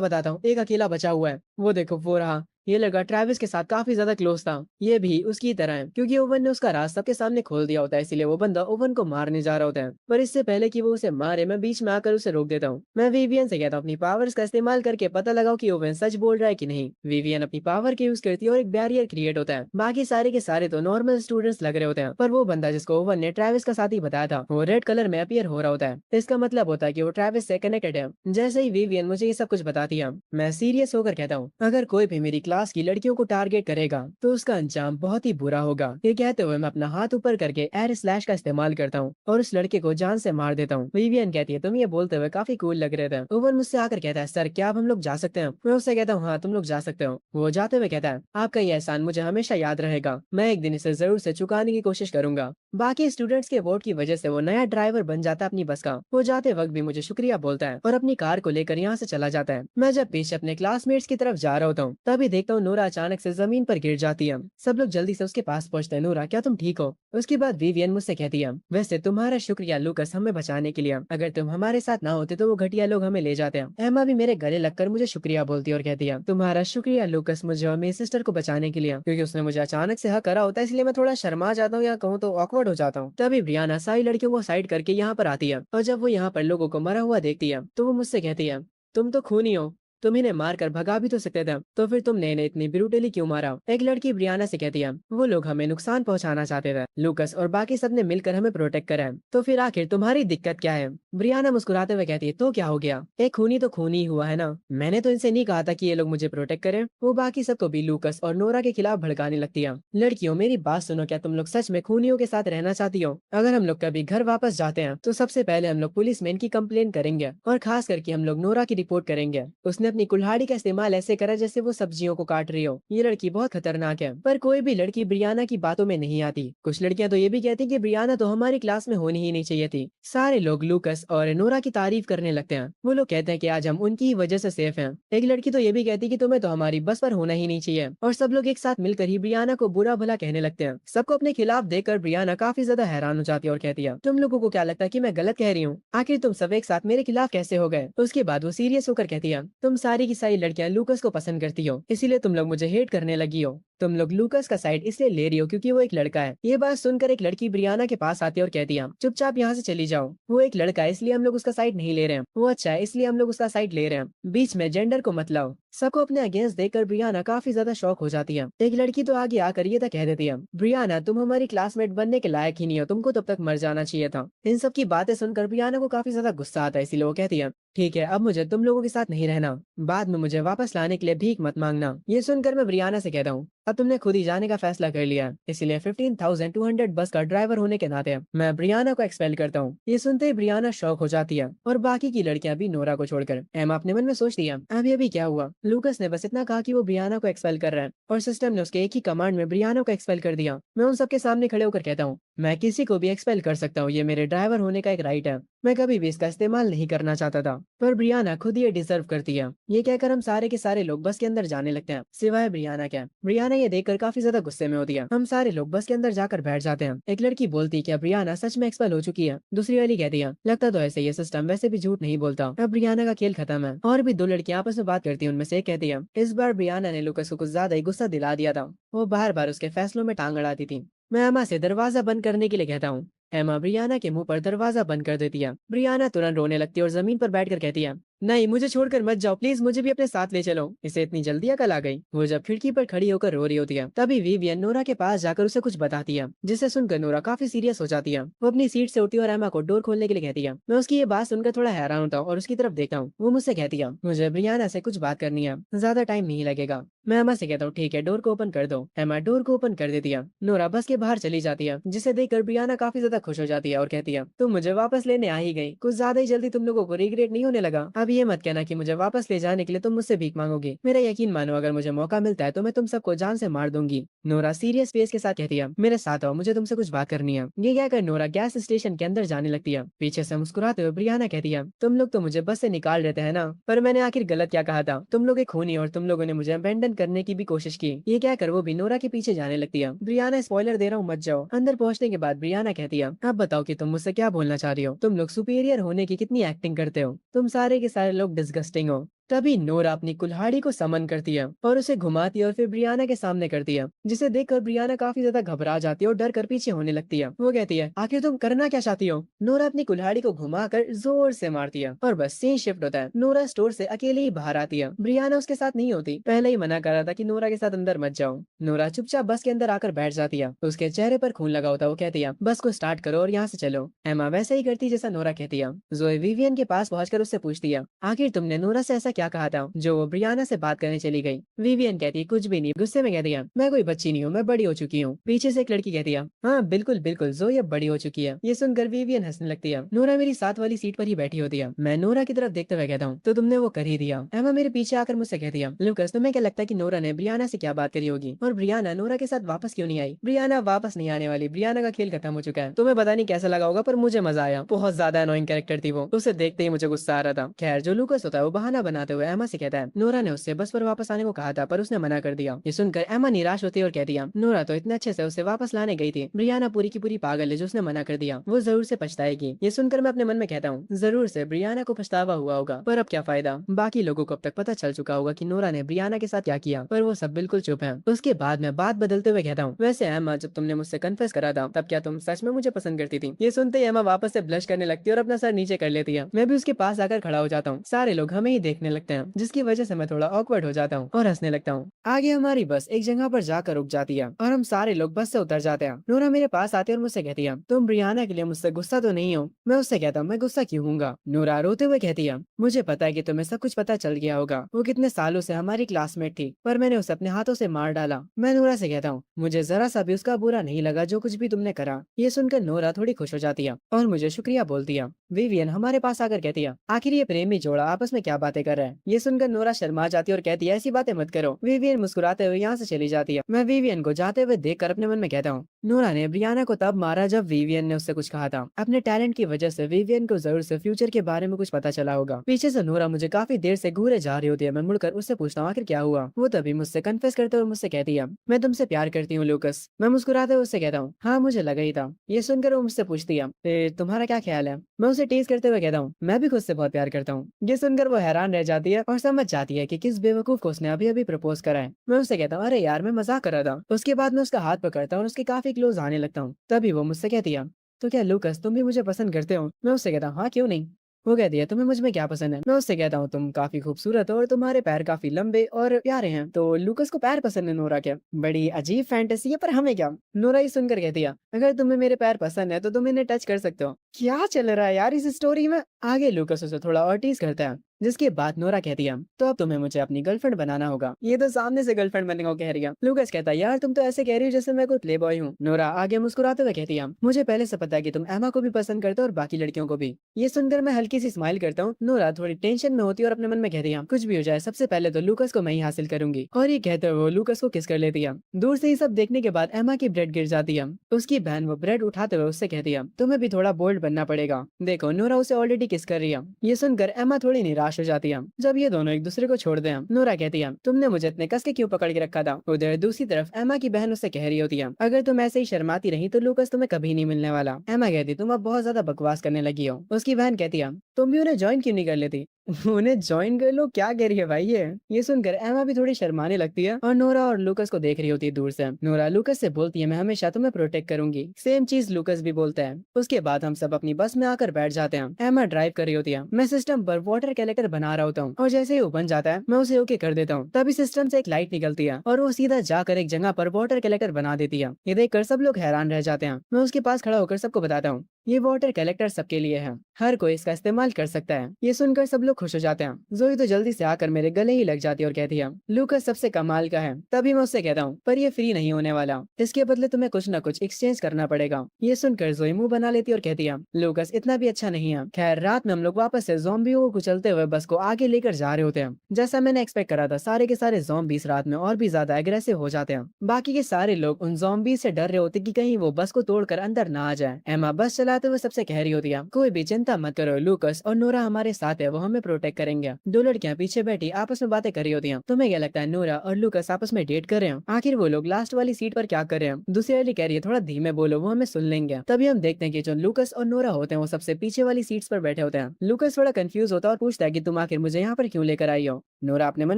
बताता हूँ, एक अकेला बचा हुआ है। वो देखो वो रहा। ये लड़का ट्रैविस के साथ काफी ज्यादा क्लोज था। ये भी उसकी तरह है क्योंकि ओवन ने उसका राज सबके सामने खोल दिया होता है, इसीलिए वो बंदा ओवन को मारने जा रहा होता है। पर इससे पहले कि वो उसे मारे मैं बीच में आकर उसे रोक देता हूँ। मैं विवियन से कहता हूँ, अपनी पावर्स का इस्तेमाल करके पता लगाओ कि ओवन सच बोल रहा है कि नहीं। विवियन अपनी पावर के यूज करती है और एक बैरियर क्रिएट होता है। बाकी सारे के सारे तो नॉर्मल स्टूडेंट्स लग रहे होते हैं, पर वो बंदा जिसको ओवन ने ट्रैविस का साथी बताया था वो रेड कलर में अपीयर हो रहा होता है। इसका मतलब होता है कि वो ट्रैविस से कनेक्टेड है। जैसे ही विवियन मुझे ये सब कुछ बताती है मैं सीरियस होकर कहता हूँ, अगर कोई भी मेरी क्लास की लड़कियों को टारगेट करेगा तो उसका अंजाम बहुत ही बुरा होगा। ये कहते हुए मैं अपना हाथ ऊपर करके एयर स्लैश का इस्तेमाल करता हूँ और उस लड़के को जान से मार देता हूँ। विवियन कहती है, तुम ये बोलते हुए काफी कूल लग रहे थे। ओवन मुझसे आकर कहता है, सर क्या अब हम लोग जा सकते हैं? मैं उससे कहता हूँ, हाँ तुम लोग जा सकते हो। वो जाते हुए कहता है, आपका ये एहसान मुझे हमेशा याद रहेगा, मैं एक दिन इसे जरूर से चुकाने की कोशिश करूंगा। बाकी स्टूडेंट्स के वोट की वजह से वो नया ड्राइवर बन जाता है अपनी बस का। वो जाते वक्त भी मुझे शुक्रिया बोलता है और अपनी कार को लेकर यहाँ से चला जाता है। मैं जब पीछे अपने क्लासमेट्स की तरफ जा रहा होता हूँ तभी देखता हूँ नोरा अचानक से जमीन पर गिर जाती है। सब लोग जल्दी से उसके पास पहुंचते हैं। नोरा क्या तुम ठीक हो? उसके बाद विवियन मुझसे कहती है, वैसे तुम्हारा शुक्रिया लूकस हमें बचाने के लिए, अगर तुम हमारे साथ ना होते तो वो घटिया लोग हमें ले जाते हैं। एमा भी मेरे गले लगकर मुझे शुक्रिया बोलती है और कहती है, तुम्हारा शुक्रिया लूकस मुझे और मेरी सिस्टर को बचाने के लिए, क्योंकि उसने मुझे अचानक से हक करा होता है इसलिए मैं थोड़ा शर्मा जाता हूँ या कहूँ तो ऑकवर्ड हो जाता हूँ। तभी ब्रियाना सारी लड़कियों को साइड करके यहाँ पर आती है और जब वो यहाँ पर लोगों को मरा हुआ देखती है तो वो मुझसे कहती है, तुम तो खूनी हो, तुम इन्हें मार कर भगा भी तो सकते थे, तो फिर तुमने इन्हें इतनी ब्रूटली क्यों मारा? एक लड़की ब्रियाना से कहती है, वो लोग हमें नुकसान पहुंचाना चाहते थे, लूकस और बाकी सब ने मिलकर हमें प्रोटेक्ट करा है, तो फिर आखिर तुम्हारी दिक्कत क्या है? ब्रियाना मुस्कुराते हुए कहती है, तो क्या हो गया, एक खूनी तो खूनी ही हुआ है ना, मैंने तो इनसे नहीं कहा था कि ये लोग मुझे प्रोटेक्ट करें। वो बाकी सबको भी लूकस और नोरा के खिलाफ भड़काने लगती है। लड़कियों मेरी बात सुनो, क्या तुम लोग सच में खूनियों के साथ रहना चाहती हो? अगर हम लोग कभी घर वापस जाते हैं तो सबसे पहले हम लोग पुलिस में इनकी कंप्लेन करेंगे और खास करके हम लोग नोरा की रिपोर्ट करेंगे। उसने अपनी कुल्हाड़ी का इस्तेमाल ऐसे करा जैसे वो सब्जियों को काट रही हो। ये लड़की बहुत खतरनाक है। पर कोई भी लड़की ब्रियाना की बातों में नहीं आती। कुछ लड़कियां तो ये भी कहती कि ब्रियाना तो हमारी क्लास में होनी ही नहीं चाहिए थी। सारे लोग लूकस और नोरा की तारीफ करने लगते हैं। वो लोग कहते हैं कि आज हम उनकी ही वजह से सेफ हैं। एक लड़की तो ये भी कहती कि तुम्हें तो हमारी बस पर होना ही नहीं चाहिए। और सब लोग एक साथ मिलकर ही ब्रियाना को बुरा भला कहने लगते हैं। सबको अपने खिलाफ देखकर ब्रियाना काफी ज्यादा हैरान हो जाती है और कहती है, तुम लोगों को क्या लगता है कि मैं गलत कह रही हूँ? आखिर तुम सब एक साथ मेरे खिलाफ कैसे हो गए? उसके बाद वो सीरियस होकर कहती है, तुम सारी की सारी लड़कियां लूकस को पसंद करती हो, इसीलिए तुम लोग मुझे हेट करने लगी हो। तुम लोग लूकस का साइड इसलिए ले रही हो क्योंकि वो एक लड़का है। ये बात सुनकर एक लड़की ब्रियाना के पास आती है और कहती है चुपचाप यहाँ से चली जाओ। वो एक लड़का है इसलिए हम लोग उसका साइड नहीं ले रहे हैं। वो अच्छा है इसलिए हम लोग उसका साइड ले रहे हैं। बीच में जेंडर को मत लाओ। सबको अपने अगेंस्ट देखकर ब्रियाना काफी ज्यादा शॉक हो जाती है। एक लड़की तो आगे आकर ये तक कह देती है ब्रियाना तुम हमारी क्लासमेट बनने के लायक ही नहीं हो, तुमको तब तक मर जाना चाहिए था। इन सब की बातें सुनकर ब्रियाना को काफी ज्यादा गुस्सा आता है, इसीलिए वो कहती है ठीक है अब मुझे तुम लोगों के साथ नहीं रहना। बाद में मुझे वापस लाने के लिए भीख मत मांगना। ये सुनकर मैं ब्रियाना से कहता हूँ अब तुमने खुद ही जाने का फैसला कर लिया, इसीलिए 15,200 बस का ड्राइवर होने के नाते मैं ब्रियाना को एक्सपेल करता हूँ। ये सुनते ही ब्रियाना शॉक हो जाती है और बाकी की लड़कियां भी नोरा को छोड़कर। एमा अपने मन में सोचती है अभी क्या हुआ, लूकस ने बस इतना कहा कि वो ब्रियाना को एक्सपेल कर रहा है और सिस्टम ने उसके एक ही कमांड में ब्रियाना को एक्सपेल कर दिया। मैं उन सबके सामने खड़े होकर कहता हूँ मैं किसी को भी एक्सपेल कर सकता हूँ, ये मेरे ड्राइवर होने का एक राइट है। मैं कभी भी इसका इस्तेमाल नहीं करना चाहता था, पर ब्रियाना खुद ये डिजर्व करती है। ये कहकर हम सारे के सारे लोग बस के अंदर जाने लगते हैं, सिवाय ब्रियाना के। ब्रियाना ये देखकर काफी ज्यादा गुस्से में होती है। हम सारे लोग बस के अंदर जाकर बैठ जाते हैं। एक लड़की बोलती है क्या ब्रियाना सच में एक्सपेल हो चुकी है। दूसरी वाली कहती है लगता तो ऐसे, ये सिस्टम वैसे भी झूठ नहीं बोलता। अब ब्रियाना का खेल खत्म है। और भी दो लड़कियां आपस में बात करती है। उनमें से एक कहती है इस बार ब्रियाना ने लूकस को कुछ ज्यादा ही गुस्सा दिला दिया था। वो बार बार उसके फैसलों में टांग अड़ाती थी। मैं एमा से दरवाजा बंद करने के लिए कहता हूँ। एमा ब्रियाना के मुंह पर दरवाजा बंद कर देती है। ब्रियाना तुरंत रोने लगती है और जमीन पर बैठकर कहती है नहीं मुझे छोड़कर मत जाओ प्लीज, मुझे भी अपने साथ ले चलो। इसे इतनी जल्दी अकल आ गई। वो जब खिड़की पर खड़ी होकर रो रही होती है तभी विवियन नोरा के पास जाकर उसे कुछ बताती है, जिसे सुनकर नोरा काफी सीरियस हो जाती है। वो अपनी सीट से उठती है और एमा को डोर खोलने के लिए कहती है। मैं उसकी ये बात सुनकर थोड़ा हैरान होता हूँ और उसकी तरफ देखता हूँ। वो मुझसे कहती है मुझे ब्रियाना से कुछ बात करनी है, ज्यादा टाइम नहीं लगेगा। मैं एमा से कहता हूँ ठीक है डोर को ओपन कर दो। एमा डोर को ओपन कर देती है। नोरा बस के बाहर चली जाती है, जिसे देखकर ब्रियाना काफी ज्यादा खुश हो जाती है और कहती है तुम मुझे वापस लेने आ ही गई, कुछ ज्यादा ही जल्दी तुम लोगों को रिग्रेट नहीं होने लगा। अब ये मत कहना कि मुझे वापस ले जाने के लिए तुम मुझसे भीख मांगोगे। मेरा यकीन मानो अगर मुझे मौका मिलता है तो मैं तुम सबको जान से मार दूंगी। नोरा सीरियस फेस के साथ कहती है मेरे साथ आओ, मुझे तुमसे कुछ बात करनी है। ये कहकर नोरा गैस स्टेशन के अंदर जाने लगती है। पीछे से मुस्कुराते हुए ब्रियाना कहती है तुम लोग तो मुझे बस से निकाल देते हैं ना, पर मैंने आखिर गलत क्या कहा था। तुम लोग एक खूनी और तुम लोगों ने मुझे अबेंडन करने की भी कोशिश की। ये कहकर वो भी नोरा के पीछे जाने लगती है। ब्रियाना स्पॉइलर दे रहा हूँ मत जाओ। अंदर पहुंचने के बाद ब्रियाना कहती है अब बताओ कि तुम मुझसे क्या बोलना चाह रही हो। तुम लोग सुपीरियर होने की कितनी एक्टिंग करते हो, तुम सारे के सारे लोग डिस्गस्टिंग हो। तभी नोरा अपनी कुल्हाड़ी को समन करती है और उसे घुमाती है और फिर ब्रियाना के सामने करती है, जिसे देखकर ब्रियाना काफी ज्यादा घबरा जाती है और डर कर पीछे होने लगती है। वो कहती है आखिर तुम करना क्या चाहती हो। नोरा अपनी कुल्हाड़ी को घुमाकर जोर से मारती है और बस सीन शिफ्ट होता है। नोरा स्टोर से अकेले ही बाहर आती है। ब्रियाना उसके साथ नहीं होती। पहले ही मना कर रहा था कि नोरा के साथ अंदर मत जाओ। नोरा चुपचाप बस के अंदर आकर बैठ जाती है। उसके चेहरे पर खून लगा होता है। वो कहती है बस को स्टार्ट करो और यहाँ से चलो। एमा वैसे ही करती जैसा नोरा कहती है। जोए विवियन के पास पहुंचकर उससे पूछती है आखिर तुमने नोरा से ऐसा क्या कहा था जो वो ब्रियाना से बात करने चली गई। विवियन कहती है कुछ भी नहीं। गुस्से में कहती है मैं कोई बच्ची नहीं हूँ, मैं बड़ी हो चुकी हूँ। पीछे से एक लड़की कहती है हाँ बिल्कुल बिल्कुल जोए अब बड़ी हो चुकी है। ये सुनकर विवियन हंसने लगती है। नोरा मेरी साथ वाली सीट पर ही बैठी होती है। मैं नोरा की तरफ देखते हुए कहता हूँ तो तुमने वो कर ही दिया। एमा मेरे पीछे आकर मुझसे कहती है लूकस तुम्हें क्या लगता है कि नोरा ने ब्रियाना से क्या बात करी होगी और ब्रियाना नोरा के साथ वापस क्यों नहीं आई। ब्रियाना वापस नहीं आने वाली। ब्रियाना का खेल खत्म हो चुका है। तुम्हें पता नहीं कैसा लगा होगा पर मुझे मजा आया। बहुत ज्यादा अनोइंग कैरेक्टर थी वो, उसे देखते ही मुझे गुस्सा आ रहा था। खैर जो लूकस होता है वो बहाना बनाते हुए एमा से कहता है नोरा ने उससे बस पर वापस आने को कहा था पर उसने मना कर दिया। ये सुनकर एमा निराश होती है और कहती है नोरा तो इतने अच्छे से उसे वापस लाने गई थी। ब्रियाना पूरी की पूरी पागल है जो उसने मना कर दिया। वो जरूर से पछताएगी। ये सुनकर मैं अपने मन में कहता हूँ जरूर से ब्रियाना को पछतावा हुआ होगा, पर अब क्या फायदा। बाकी लोगों को अब तक पता चल चुका होगा कि नोरा ने ब्रियाना के साथ क्या किया, पर वो सब बिल्कुल चुप है। उसके बाद मैं बात बदलते हुए कहता हूँ वैसे एमा जब तुमने मुझसे कन्फेस करा था तब क्या तुम सच में मुझे पसंद करती थी। ये सुनते ही एमा वापस से ब्लश करने लगती है और अपना सर नीचे कर लेती है। मैं भी उसके पास आकर खड़ा हो जाता हूँ। सारे लोग हमें ही देखने लगते हैं, जिसकी वजह से मैं थोड़ा ऑकवर्ड हो जाता हूँ और हंसने लगता हूँ। आगे हमारी बस एक जगह पर जाकर रुक जाती है और हम सारे लोग बस से उतर जाते हैं। नोरा मेरे पास आती है और मुझसे कहती है तुम ब्रियाना के लिए मुझसे गुस्सा तो नहीं हो। मैं उससे कहता हूँ मैं गुस्सा क्यों हूँगा। नोरा रोते हुए कहती है मुझे पता है कि तुम्हें सब कुछ पता चल गया होगा। वो कितने सालों से हमारी क्लासमेट थी पर मैंने उसे अपने हाथों से मार डाला। मैं नोरा से कहता हूँ मुझे जरा सा भी उसका बुरा नहीं लगा जो कुछ भी तुमने करा। ये सुनकर नोरा थोड़ी खुश हो जाती है और मुझे शुक्रिया बोलती है। विवियन हमारे पास आकर कहती है आखिर ये प्रेमी जोड़ा आपस में क्या बातें कर रहे हैं। ये सुनकर नोरा शर्मा जाती है और कहती है ऐसी बातें मत करो। विवियन मुस्कुराते हुए यहाँ से चली जाती है। मैं विवियन को जाते हुए देखकर अपने मन में कहता हूँ नोरा ने ब्रियाना को तब मारा जब विवियन ने उससे कुछ कहा था। अपने टैलेंट की वजह से विवियन को जरूर से फ्यूचर के बारे में कुछ पता चला होगा। पीछे से नोरा मुझे काफी देर से घूरे जा रही होती है। मैं मुड़कर उससे पूछता हूँ आखिर क्या हुआ। वो तभी मुझसे कन्फेस करते हुए मुझसे कहती है, मैं तुमसे प्यार करती हूँ लूकस। मैं मुस्कुराते हुए उससे कहता हूँ, हाँ मुझे लगा ही था। ये सुनकर वो मुझसे पूछती है, फिर तुम्हारा क्या ख्याल है। मैं उसे टीज करते हुए कहता हूँ, मैं भी खुद से बहुत प्यार करता हूँ। ये सुनकर वो हैरान रह जाती है और समझ जाती है कि किस बेवकूफ को उसने अभी अभी प्रपोज करा है। मैं उससे कहता हूँ, अरे यार मैं मजाक कर रहा था। उसके बाद मैं उसका हाथ पकड़ता हूँ और उसके काफी क्लोज आने लगता हूँ। तभी वो मुझसे कहती है, तो क्या लूकस तुम भी मुझे पसंद करते हो। मैं उससे कहता हूँ, हाँ क्यों नहीं। वो कहती है, तुम्हें मुझ में क्या पसंद है। मैं उससे कहता हूँ, तुम काफी खूबसूरत हो और तुम्हारे पैर काफी लंबे और प्यारे हैं। तो लूकस को पैर पसंद है नोरा क्या। बड़ी अजीब फैंटेसी है, पर हमें क्या। नोरा ही सुनकर कहती है, अगर तुम्हें मेरे पैर पसंद है तो तुम इन्हें टच कर सकते हो। क्या चल रहा है यार इस स्टोरी में। आगे लूकस उसे थोड़ा और टीज करता है, जिसके बाद नोरा कहती है, तो अब तुम्हें मुझे अपनी गर्लफ्रेंड बनाना होगा। ये तो सामने से गर्लफ्रेंड बनने को कह रही है। लूकस कहता है, यार तुम तो ऐसे कह रही हो जैसे मैं कोई प्ले बॉय हूँ। नोरा आगे मुस्कुराते हुए कहती है, मुझे पहले से पता है कि तुम एमा को भी पसंद करते हो और बाकी लड़कियों को भी। ये सुनकर मैं हल्की सी स्माइल करता हूँ। नोरा थोड़ी टेंशन में होती है और अपने मन में कहती है, कुछ भी हो जाए सबसे पहले तो लूकस को मैं ही हासिल करूंगी। और ये कहते हुए वो लूकस को किस कर लेती है। दूर से ही सब देखने के बाद एमा की ब्रेड गिर जाती है। उसकी बहन वो ब्रेड उठाते हुए उससे कहती है, तुम्हें भी थोड़ा बोल्ड बनना पड़ेगा। देखो नोरा उसे ऑलरेडी किस कर रही है। ये सुनकर एमा थोड़ी निराश हो जाती है। जब ये दोनों एक दूसरे को छोड़ते हैं, नोरा कहती है, तुमने मुझे इतने कस के क्यों पकड़ के रखा था। उधर दूसरी तरफ एमा की बहन उससे कह रही होती है, अगर तुम ऐसे ही शर्माती रही तो लूकस तुम्हें कभी नहीं मिलने वाला। एमा कहती, तुम अब बहुत ज्यादा बकवास करने लगी हो। उसकी बहन कहती है, तुम भी उन्हें ज्वाइन क्यों नहीं कर लेती। उन्हें ज्वाइन कर लो, क्या कह रही है भाई ये सुनकर एमा भी थोड़ी शर्माने लगती है और नोरा और लूकस को देख रही होती है दूर से। नोरा लूकस से बोलती है, मैं हमेशा तुम्हें प्रोटेक्ट करूंगी। सेम चीज लूकस भी बोलता है। उसके बाद हम सब अपनी बस में आकर बैठ जाते हैं। एमा ड्राइव कर रही होती है। मैं सिस्टम पर वाटर कलेक्टर बना रहा होता हूँ और जैसे ही वो बन जाता है मैं उसे ओके कर देता हूँ। तभी सिस्टम से एक लाइट निकलती है और वो सीधा जाकर एक जगह पर वाटर कलेक्टर बना देती है। ये देखकर सब लोग हैरान रह जाते हैं। मैं उसके पास खड़ा होकर सबको बताता हूँ, ये वाटर कलेक्टर सबके लिए है, हर कोई इसका इस्तेमाल कर सकता है। ये सुनकर सब लोग खुश हो जाते हैं। जोई तो जल्दी से आकर मेरे गले ही लग जाती है और कहती है, लूकस सबसे कमाल का है। तभी मैं उससे कहता हूँ, पर ये फ्री नहीं होने वाला, इसके बदले तुम्हें कुछ न कुछ एक्सचेंज करना पड़ेगा। ये सुनकर जोई मुंह बना लेती है और कहती है, लूकस इतना भी अच्छा नहीं है। खैर रात में हम लोग वापस से ज़ॉम्बियों को कुचलते हुए बस को आगे लेकर जा रहे होते हैं। जैसा मैंने एक्सपेक्ट करा था, सारे के सारे ज़ॉम्बीज रात में और भी ज्यादा एग्रेसिव हो जाते हैं। बाकी के सारे लोग उन ज़ॉम्बीज से डर रहे होते कि कहीं वो बस को तोड़कर अंदर ना आ जाए। एमा बस चलाते हुए सबसे कह रही होती है, कोई भी चिंता मत करो, लूकस और नोरा हमारे साथ है, वो हमें प्रोटेक्ट करेंगे। दो लड़कियां पीछे बैठी आपस में बातें कर रही होती हैं। तुम्हें क्या लगता है नोरा और लूकस आपस में डेट कर रहे हैं। आखिर वो लोग लास्ट वाली सीट पर क्या कर रहे हैं। दूसरी वाली कह रही है, थोड़ा धीमे बोलो, वो हमें सुन लेंगे। तभी हम देखते हैं कि जो लूकस और नोरा होते हैं वो सबसे पीछे वाली सीट्स पर बैठे होते हैं। लूकस थोड़ा कंफ्यूज होता है और पूछता है कि तुम आखिर मुझे यहाँ पर क्यों लेकर आई हो। नोरा अपने मन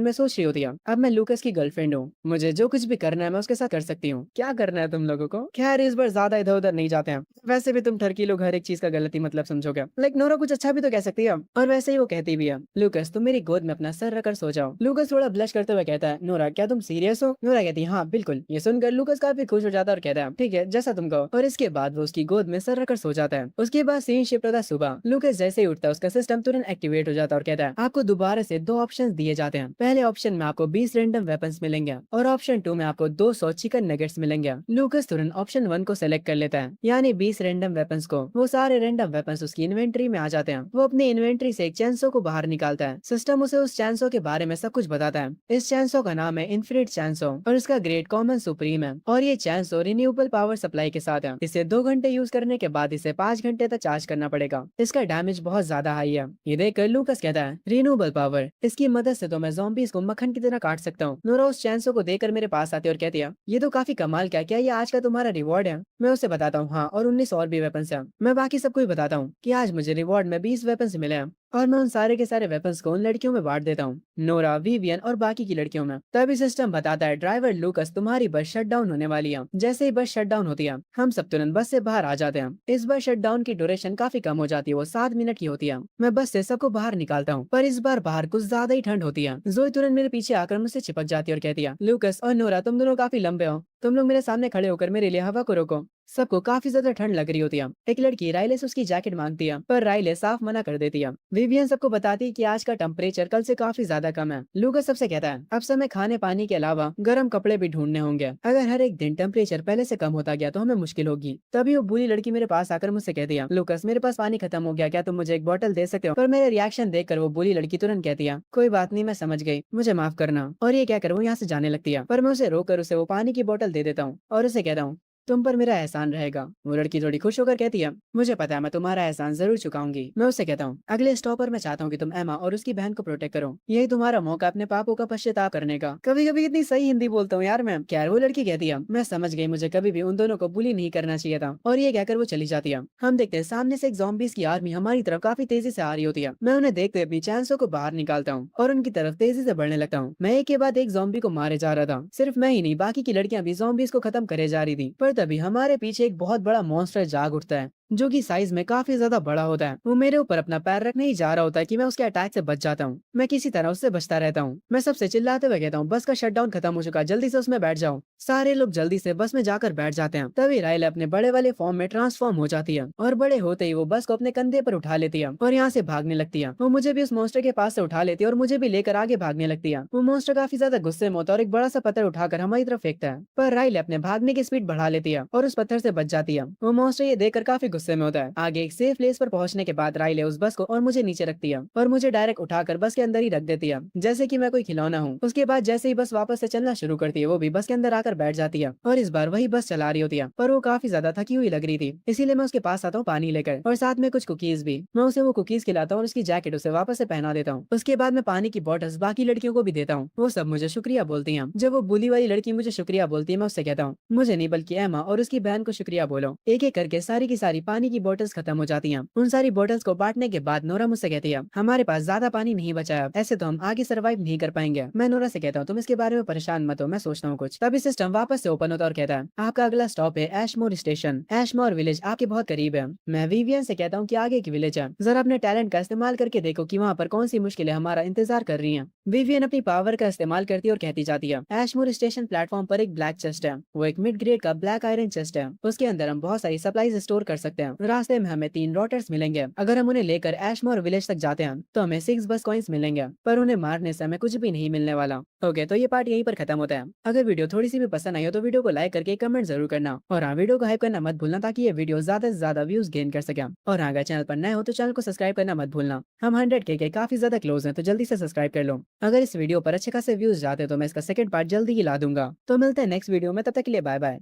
में सोच रही होती है, अब मैं लूकस की गर्लफ्रेंड हूँ, मुझे जो कुछ भी करना है मैं उसके साथ कर सकती हूँ। क्या करना है तुम लोगों को। खैर इस बार ज्यादा इधर उधर नहीं जाते हैं। वैसे भी तुम ठरकी लोग हर एक चीज का गलत ही मतलब समझोगे। लाइक नोरा कुछ अच्छा भी तो कह सकती है। और वैसे ही वो कहती भी है, लूकस तुम मेरी गोद में अपना सर रखकर सो जाओ। लूकस थोड़ा ब्लश करते हुए कहता है, नोरा क्या तुम सीरियस हो। नोरा कहती है, हाँ बिल्कुल। ये सुनकर लूकस काफी खुश हो जाता है और कहता है, ठीक है जैसा तुम कहो। और इसके बाद वो उसकी गोद में सर रखकर सो जाता है। उसके बाद सीन शिफ्ट होता है सुबह। लूकस जैसे ही उठता है उसका सिस्टम तुरंत एक्टिवेट हो जाता है और कहता है, आपको दोबारा से दो ऑप्शन दिए जाते हैं। पहले ऑप्शन में आपको 20 रैंडम वेपन्स मिलेंगे और ऑप्शन 2 में आपको 200 चिकन नगेट्स मिलेंगे। लूकस तुरंत ऑप्शन 1 को सेलेक्ट कर लेता है, यानी 20 रैंडम वेपन्स को। वो सारे रैंडम वेपन्स उसकी इन्वेंट्री में आ जाते हैं। वो अपनी इन्वेंट्री से एक चैंसो को बाहर निकालता है। सिस्टम उसे उस चैंसो के बारे में सब कुछ बताता है। इस चैंसो का नाम है इन्फिनिट चैंसो और इसका ग्रेड कॉमन सुप्रीम है। और ये चैंसो रिन्यूएबल पावर सप्लाई के साथ है। इसे 2 घंटे यूज करने के बाद इसे 5 घंटे तक चार्ज करना पड़ेगा। इसका डैमेज बहुत ज्यादा हाई है। ये देखकर लूकस कहता है, रिन्यूएबल पावर, इसकी मदद से तो मैं ज़ॉम्बीज को मक्खन की तरह काट सकता हूँ। नोरा उस चैंसो को देखकर मेरे पास आती है और कहती है, ये तो काफी कमाल का है, क्या ये आज का तुम्हारा रिवॉर्ड है। मैं उसे बताता हूँ, हाँ, और 19 और भी वेपन्स हैं। मैं बाकी सबको भी बताता हूँ कि आज मुझे रिवॉर्ड में 20 वेपन्स मिले हैं और मैं उन सारे के सारे वेपन्स को उन लड़कियों में बांट देता हूँ, नोरा, विवियन और बाकी की लड़कियों में। तभी सिस्टम बताता है, ड्राइवर लूकस तुम्हारी बस शट डाउन होने वाली है। जैसे ही बस शट डाउन होती है हम सब तुरंत बस से बाहर आ जाते हैं। इस बार शट डाउन की ड्यूरेशन काफी कम हो जाती है, वो 7 मिनट की होती है। मैं बस से सबको बाहर निकालता हूँ, पर इस बार बाहर कुछ ज्यादा ही ठंड होती है। जोई तुरंत मेरे पीछे आकर मुझसे चिपक जाती है और कहती है, लूकस और नोरा तुम दोनों काफी लंबे हो, तुम लोग मेरे सामने खड़े होकर मेरे लिए हवा को रोको। सबको काफी ज्यादा ठंड लग रही होती है। एक लड़की राइले से उसकी जैकेट मांगती है, पर राइले साफ मना कर देती है। विवियन सबको बताती है कि आज का टेम्परेचर कल से काफी ज्यादा कम है। लूकस सबसे कहता है, अब समय खाने पानी के अलावा गर्म कपड़े भी ढूंढने होंगे। अगर हर एक दिन टेम्परेचर पहले से कम होता गया तो हमें मुश्किल होगी। तभी वो बुरी लड़की मेरे पास आकर मुझसे कहती है, लूकस मेरे पास पानी खत्म हो गया, क्या तुम मुझे एक बोतल दे सकते हो। पर मेरे रिएक्शन देखकर वो बुरी लड़की तुरंत कहती है, कोई बात नहीं, मैं समझ गई, मुझे माफ करना। और ये कहकर वो यहाँ से जाने लगती है, पर मैं उसे रोककर उसे वो पानी की बोतल दे देता हूँ और उसे कहता हूँ, तुम पर मेरा एहसान रहेगा। वो लड़की थोड़ी खुश होकर कहती है, मुझे पता है मैं तुम्हारा एहसान जरूर चुकाऊंगी। मैं उससे कहता हूँ, अगले स्टॉप पर मैं चाहता हूँ कि तुम एमा और उसकी बहन को प्रोटेक्ट करो। यही तुम्हारा मौका अपने पापों का पश्चाताप करने का। कभी कभी इतनी सही हिंदी बोलता हूँ यार मैं। खैर वो लड़की कहती है, मैं समझ गई, मुझे कभी भी उन दोनों को बुली नहीं करना चाहिए था। और ये कहकर वो चली जाती है। हम देखते हैं सामने से एक ज़ॉम्बीज़ की आर्मी हमारी तरफ काफी तेजी से आ रही होती है। मैं उन्हें देखते अपनी चैंसों को बाहर निकालता हूँ और उनकी तरफ तेजी से बढ़ने लगता हूँ। मैं एक के बाद एक ज़ॉम्बी को मारे जा रहा था। सिर्फ मैं ही नहीं, बाकी की लड़कियां भी ज़ॉम्बीज़ को खत्म करे जा रही थी। पर तभी हमारे पीछे एक बहुत बड़ा मॉन्स्टर जाग उठता है, जो कि साइज में काफी ज्यादा बड़ा होता है। वो मेरे ऊपर अपना पैर रखने ही जा रहा होता है कि मैं उसके अटैक से बच जाता हूँ। मैं किसी तरह उससे बचता रहता हूँ। मैं सबसे चिल्लाते हुए कहता हूँ, बस का शटडाउन खत्म हो चुका है, जल्दी से उसमें बैठ जाओ। सारे लोग जल्दी से बस में जाकर बैठ जाते हैं। तभी राइल अपने बड़े वाले फॉर्म में ट्रांसफॉर्म हो जाती है और बड़े होते ही वो बस को अपने कंधे पर उठा लेती है और यहाँ से भागने लगती है। वो मुझे भी उस मॉन्स्टर के पास से उठा लेती है और मुझे भी लेकर आगे भागने लगती है। वो मॉन्स्टर काफी ज्यादा गुस्से में होता है और एक बड़ा सा पत्थर उठाकर हमारी तरफ फेंकता है, पर राइल अपने भागने की स्पीड बढ़ा लेती है और उस पत्थर से बच जाती है। वो मॉन्स्टर ये देखकर काफी गुस्से में होता है। आगे एक सेफ प्लेस पर पहुंचने के बाद राइले उस बस को और मुझे नीचे रखती है और मुझे डायरेक्ट उठाकर बस के अंदर ही रख देती है, जैसे कि मैं कोई खिलौना हूँ। उसके बाद जैसे ही बस वापस से चलना शुरू करती है, वो भी बस के अंदर आकर बैठ जाती है और इस बार वही बस चला रही होती है, पर वो काफी ज्यादा थकी हुई लग रही थी। इसीलिए मैं उसके पास आता हूँ पानी लेकर और साथ में कुछ कुकीज भी। मैं उसे वो कुकीज खिलाता हूँ और उसकी जैकेट उसे वापस से पहना देता हूँ। उसके बाद मैं पानी की बॉटल्स बाकी लड़कियों को भी देता हूँ। वो सब मुझे शुक्रिया बोलती हैं। जब वो बुली वाली लड़की मुझे शुक्रिया बोलती है, मैं उससे कहता हूँ, मुझे नहीं बल्कि एमा और उसकी बहन को शुक्रिया बोलो। एक एक करके सारी की सारी पानी की बोतल्स खत्म हो जाती हैं। उन सारी बोतल्स को बांटने के बाद नोरा मुझसे कहती है, हमारे पास ज्यादा पानी नहीं बचा है, ऐसे तो हम आगे सर्वाइव नहीं कर पाएंगे। मैं नोरा से कहता हूँ, तुम इसके बारे में परेशान मत हो, मैं सोचता हूँ कुछ। तभी सिस्टम वापस से ओपन होता है और कहता है, आपका अगला स्टॉप है एशमोर स्टेशन। एशमोर विलेज आपके बहुत करीब है। मैं विवियन से कहता हूँ कि आगे की विलेज है, जरा अपने टैलेंट का इस्तेमाल करके देखो कि वहाँ पर कौन सी मुश्किलें हमारा इंतजार कर रही हैं। विवियन अपनी पावर का इस्तेमाल करती है और कहती जाती है, एशमोर स्टेशन प्लेटफॉर्म पर एक ब्लैक चेस्ट है। वो एक मिड ग्रेड का ब्लैक आयरन चेस्ट है। उसके अंदर हम बहुत सारी सप्लाईज स्टोर कर सकते हैं। रास्ते में हमें 3 रोटर्स मिलेंगे। अगर हम उन्हें लेकर एशमोर विलेज तक जाते हैं तो हमें 6 बस कॉइंस मिलेंगे, पर उन्हें मारने से हमें कुछ भी नहीं मिलने वाला। ओके, तो ये पार्ट यहीं पर खत्म होता है। अगर वीडियो थोड़ी सी भी पसंद आई हो तो वीडियो को लाइक करके कमेंट जरूर करना, और हाँ, वीडियो को हाइप करना मत भूलना ताकि ये वीडियो ज्यादा से ज्यादा व्यूज गेन कर सके। और हाँ, अगर चैनल पर नए हो तो चैनल को सब्सक्राइब करना मत भूलना। हम 100K के काफी ज्यादा क्लोज हैं, तो जल्दी से सब्सक्राइब कर लो। अगर इस वीडियो पर अच्छे खासे व्यूज जाते हैं तो मैं इसका सेकंड पार्ट जल्दी ही ला दूंगा। तो मिलते हैं नेक्स्ट वीडियो में, तब तक के लिए बाय बाय।